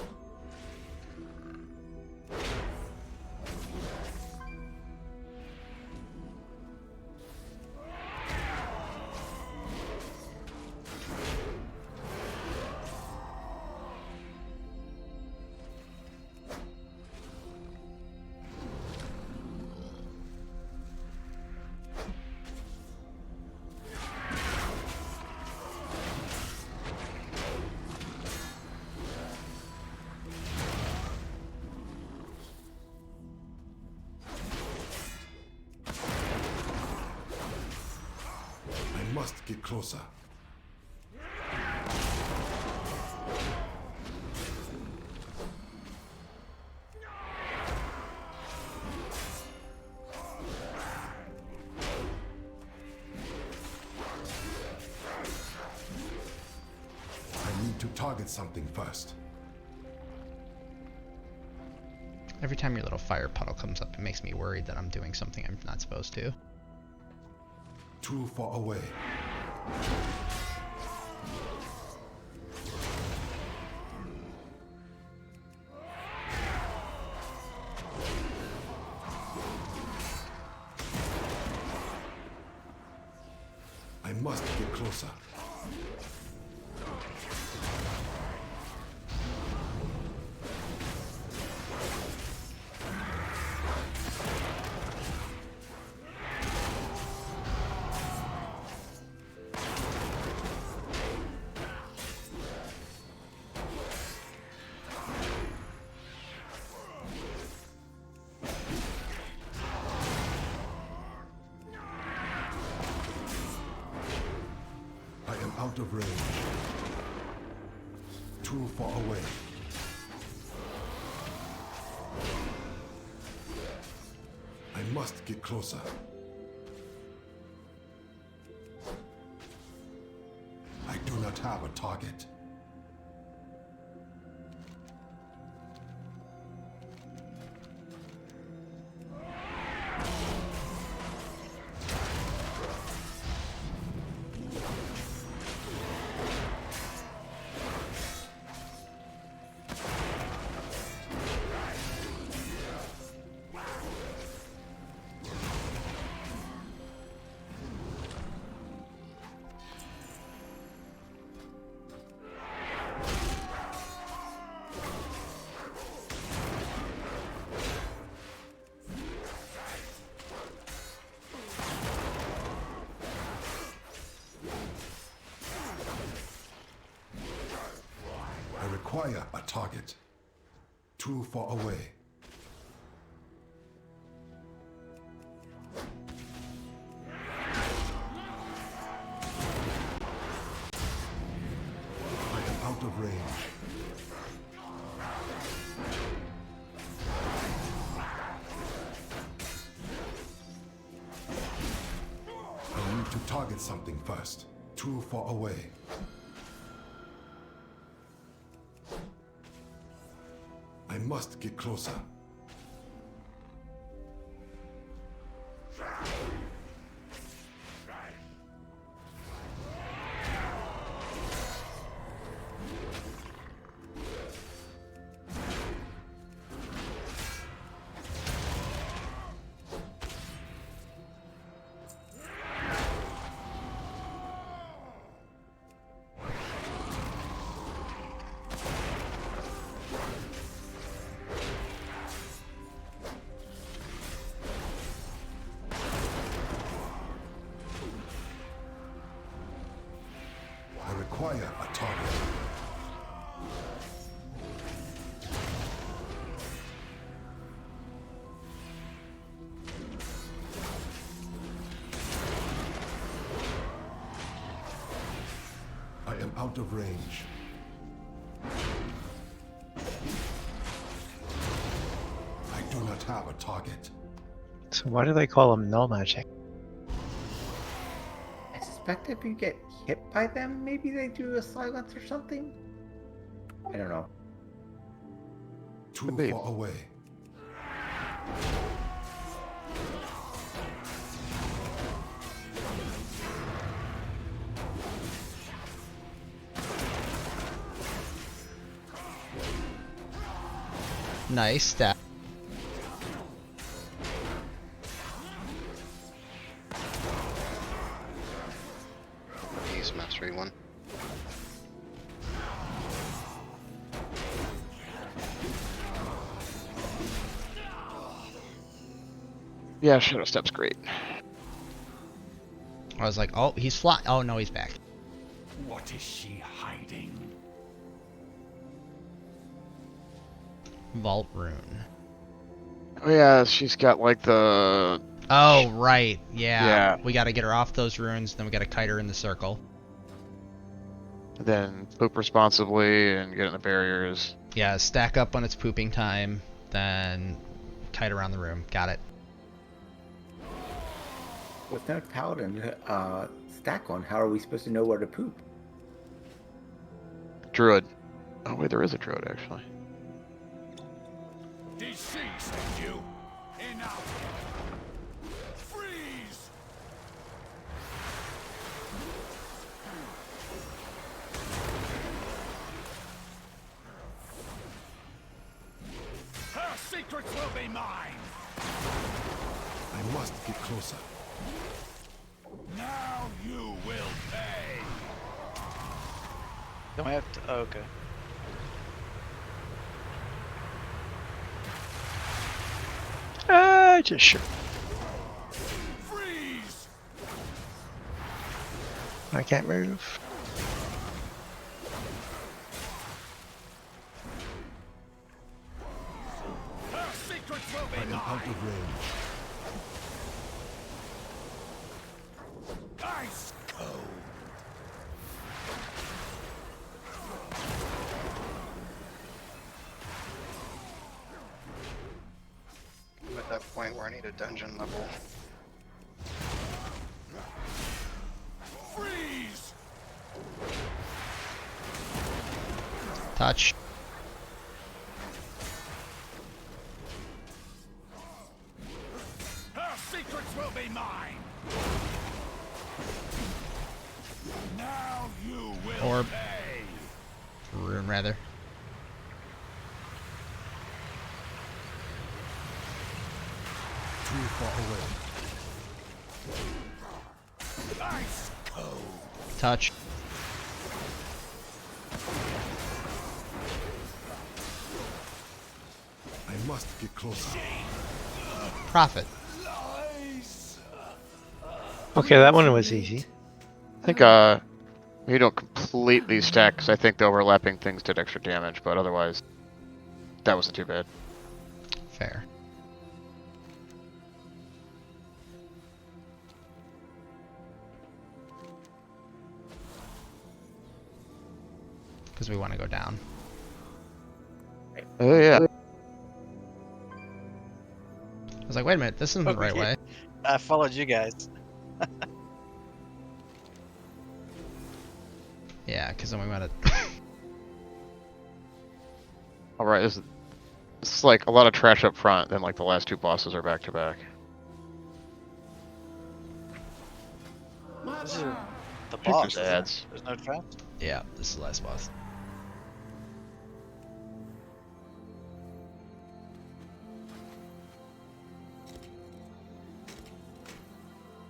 must get closer. I need to target something first. Every time your little fire puddle comes up, it makes me worried that I'm doing something I'm not supposed to. Too far away. I must get closer. I am out of range. Too far away. I must get closer. I do not have a target. I require a target. Too far away. I am out of range. I need to target something first. Too far away. I must get closer. I require a target. I am out of range. I do not have a target. So why do they call them null magic? I suspect if you get hit by them, maybe they do a silence or something? I don't know. Too far away. Nice stat. Peace, Mastery 1. Yeah, Shadow Step's great. I was like, oh, he's fly. Oh no, he's back. What is she hiding? Vault rune. Oh yeah, she's got like the Oh, right. Yeah. Yeah. We gotta get her off those ruins, then we gotta kite her in the circle. Then poop responsibly and get in the barriers. Yeah, stack up when it's pooping time, then kite around the room. Got it. With no paladin stack on, how are we supposed to know where to poop? Druid. Oh wait, there is a druid actually. Deceased, you! Enough! Freeze! Her secrets will be mine! I must get closer. Now you will pay! Don't we have to? Oh, okay. Just sure. Freeze! I can't move. Her secrets will I be am out mine! of range. Ice cold! I'm at that point where I need a dungeon level. Freeze! Touch. Her secrets will be mine! Now you will Orb. pay! Rune, rather. Too far away. Ice cold! Touch. I must get closer. Profit. Okay, that one was easy. I think we don't completely stack because I think the overlapping things did extra damage, but otherwise that wasn't too bad. Fair. Because we want to go down. Oh yeah. I was like, wait a minute, this isn't the right way. I followed you guys. Yeah, because then we went All right, this is like a lot of trash up front. Then like the last two bosses are back to back. This is the Just boss. isn't it? ads. There's no trap. Yeah, this is the last boss.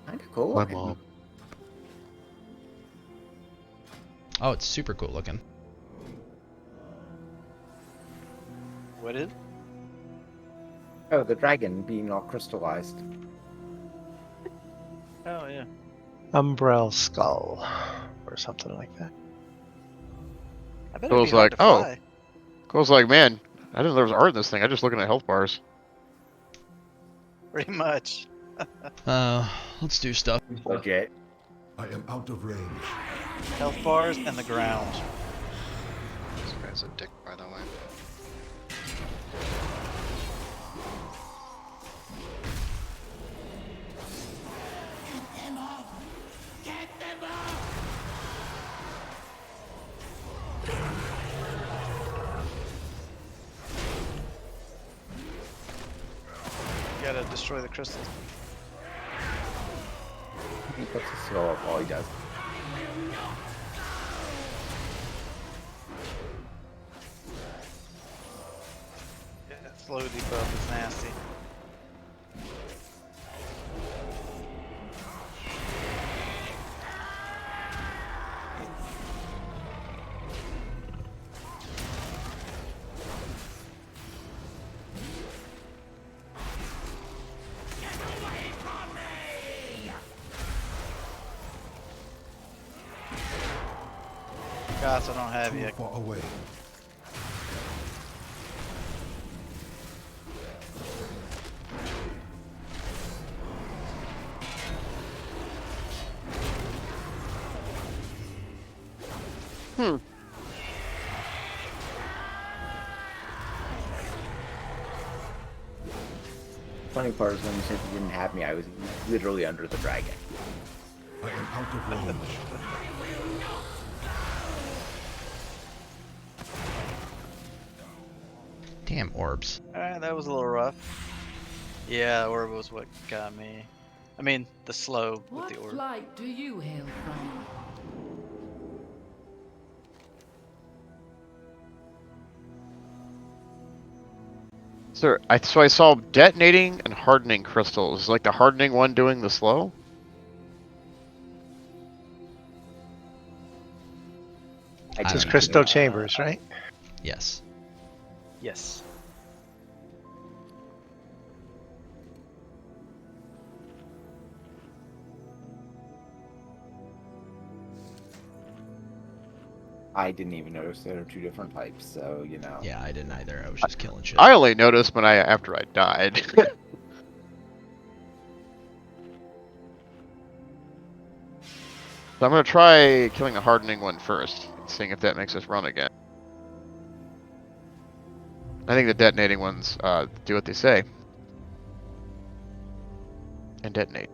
Kinda cool. My mom. Oh, it's super cool looking. What is? Oh, the dragon being all crystallized. Oh yeah. Umbrel skull. Or something like that. I bet it'd Cole's be hard like, to oh. fly. Cole's like, man, I didn't know there was art in this thing. I'm just looking at health bars. Pretty much. Let's do stuff. Legit. I am out of range. Health bars and the ground. This guy's a dick, by the way. You gotta destroy the crystals. He puts his skull up all he does. Yeah, slow debuff is nasty. Gosh, I don't have Too yet. far away. Hmm. Funny part is when you said you didn't have me, I was literally under the dragon. I am out of range. Damn orbs. Alright, that was a little rough. Yeah, the orb was what got me. I mean, the slow with the orb. What flight do you hail from? So I saw detonating and hardening crystals. Like the hardening one doing the slow? It's just crystal chambers, right? Yes. Yes. I didn't even notice there are two different types, so you know. Yeah, I didn't either. I was just killing shit. I only noticed when after I died. So I'm gonna try killing the hardening one first, and seeing if that makes us run again. I think the detonating ones do what they say. And detonate.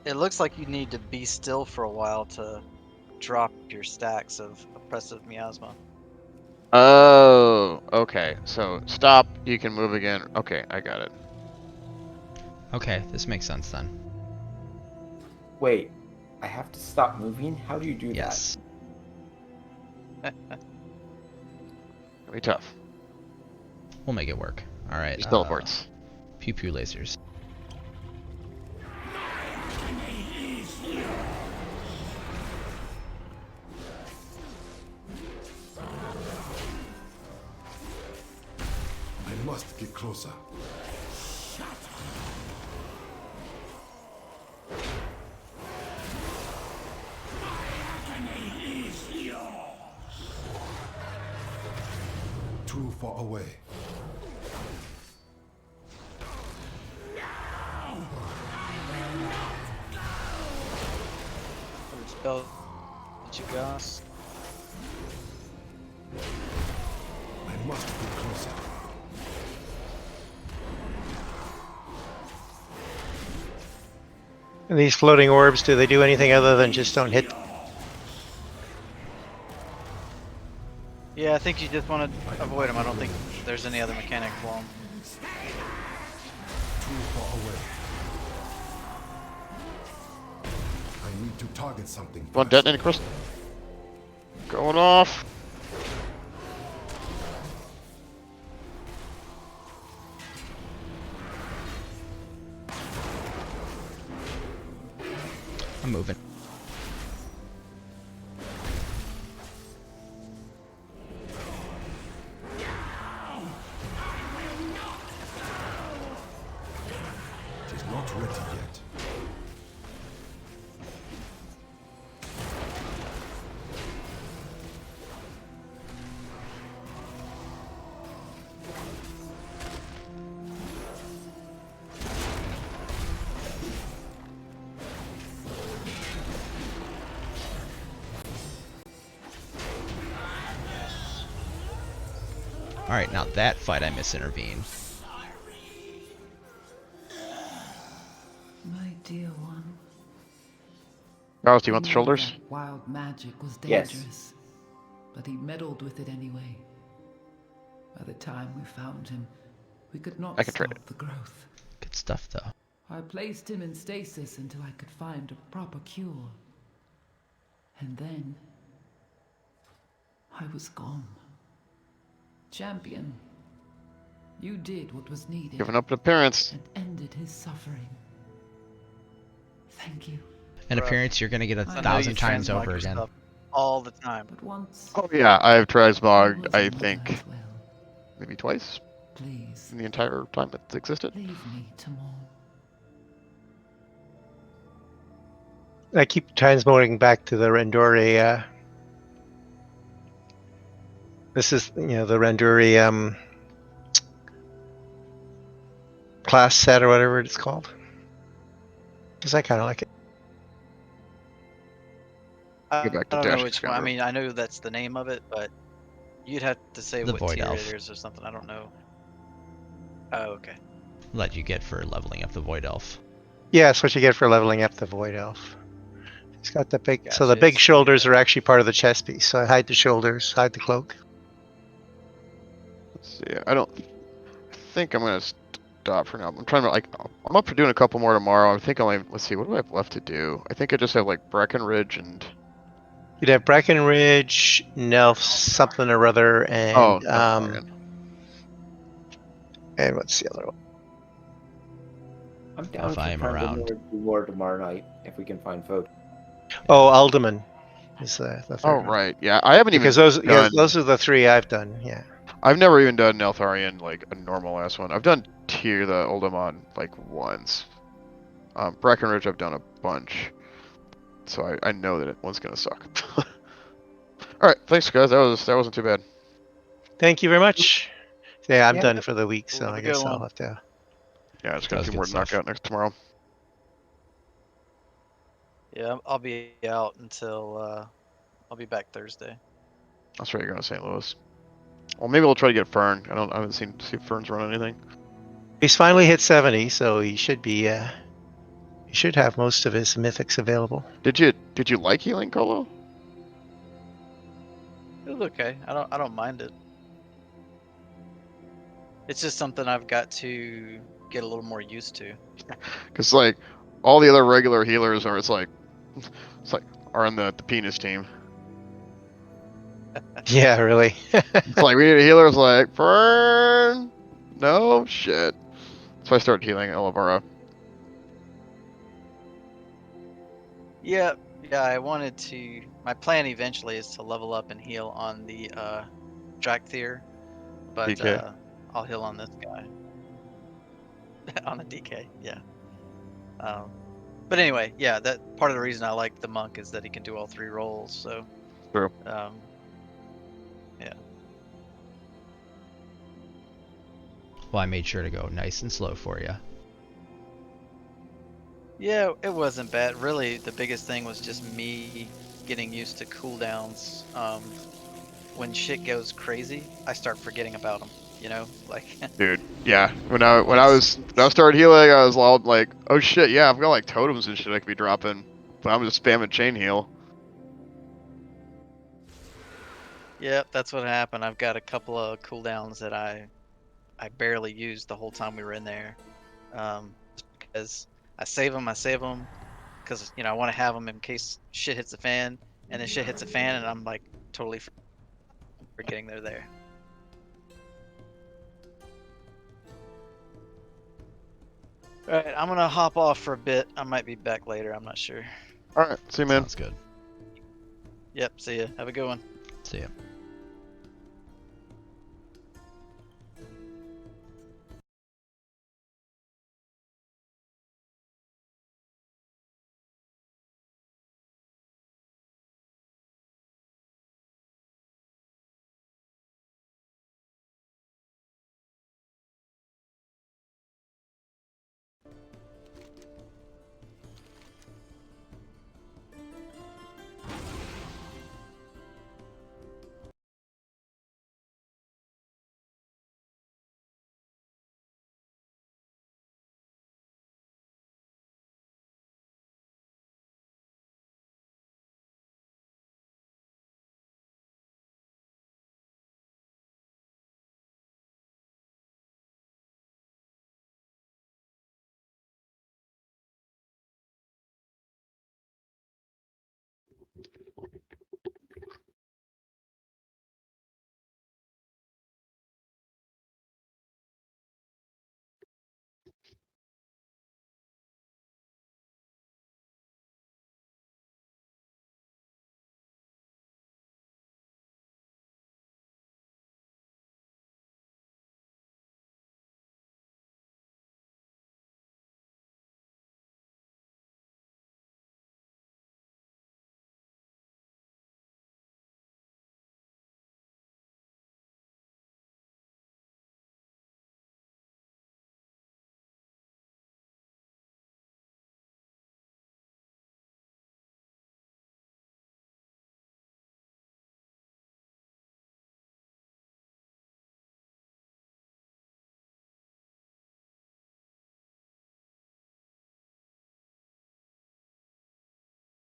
It looks like you need to be still for a while to drop your stacks of oppressive miasma. Oh, okay. So stop, you can move again. Okay, I got it. Okay, this makes sense then. Wait, I have to stop moving? How do you do Yes. It'll be tough. We'll make it work. Alright. These teleports. Pew pew lasers. I must get closer. Too far away. What spell did you cast? I must get closer. And these floating orbs, do they do anything other than just don't hit? Yeah, I think you just want to avoid them. I don't think there's any other mechanic for them. Too far away. I need to target something. One detonating crystal. Going off. I'm moving. It is not ready yet. Alright, now that fight I misintervened. My dear one. Charles, do you want the We knew shoulders? that wild magic was Yes. dangerous, but he meddled with it anyway. By the time we found him, we could not I can trade stop the growth. Good stuff, though. I placed him in stasis until I could find a proper cure. And then I was gone. Champion, you did what was needed. Giving up an appearance. And ended his suffering. Thank you. An appearance you're gonna get I a know you 1,000 times transmog over your again. stuff all the time. But once Oh yeah, I've transmogged, was I a mother think, as well. maybe twice Please in the entire time it's existed. leave me to mourn. I keep transmoting back to the Rendori. This is, the Rendori class set or whatever it's called. because I kind of like it. Go back to I don't know Dashing which one. I Scoundrel. mean, I know that's the name of it, but you'd have to say The what Void tier Elf. it is or something. I don't know. Oh, okay. That you get for leveling up the Void Elf. Yeah, that's what you get for leveling up the Void Elf. It's got the big, so the Gotcha, big it's shoulders are actually part of the chest piece. So I hide the shoulders, hide the cloak. Let's see. I think I'm gonna stop for now. I'm trying to I'm up for doing a couple more tomorrow. I think let's see, what do I have left to do? I think I just have like Breckenridge and You'd have Breckenridge, Nelf, something or other, and Neltharion. and what's the other one? I'm down If I to am try and around. do more tomorrow night if we can find folks. Oh, Alderman is the Oh third one. right, yeah. I haven't Because even those done. are the three I've done. Yeah. I've never even done Neltharion like a normal ass one. I've done the Oldemon like once. Breckenridge I've done a bunch, so I know that one's gonna suck. All right, thanks guys. That wasn't too bad. Thank you very much. Yeah, I'm Yeah. done for the week, so Have I a good guess I'll one. have to. Yeah, I just That got a was few good more to knock stuff. out next tomorrow. Yeah, I'll be out until I'll be back Thursday. That's right, you're going to St. Louis. Well, maybe we'll try to get Fern. I haven't see if Fern's run anything. He's finally hit 70, so he should be. He should have most of his mythics available. Did you like healing, Colo? It was okay. I don't mind it. It's just something I've got to get a little more used to. Because like all the other regular healers are, it's like are on the penis team. Yeah, really. It's like we need a healer. It's like Fern. No shit. So I started healing Elevara. Yeah, yeah. I wanted to. My plan eventually is to level up and heal on the Drakthir, but DK. I'll heal on this guy on the DK. Yeah. But anyway, yeah. That part of the reason I like the monk is that he can do all three roles. So. True. Yeah. Well, I made sure to go nice and slow for you. Yeah, it wasn't bad. Really, the biggest thing was just me getting used to cooldowns. When shit goes crazy, I start forgetting about them. You know, like. Dude, yeah. When I once. started healing, I was all like, oh shit, yeah, I've got like totems and shit I could be dropping, but I'm just spamming chain heal. Yep, that's what happened. I've got a couple of cooldowns that I barely used the whole time we were in there. Just because I save them, because I want to have them in case shit hits the fan, and then shit hits the fan, and I'm like totally forgetting they're there. All right, I'm gonna hop off for a bit. I might be back later. I'm not sure. All right, see you, man. Sounds good. Yep, see ya. Have a good one. See ya.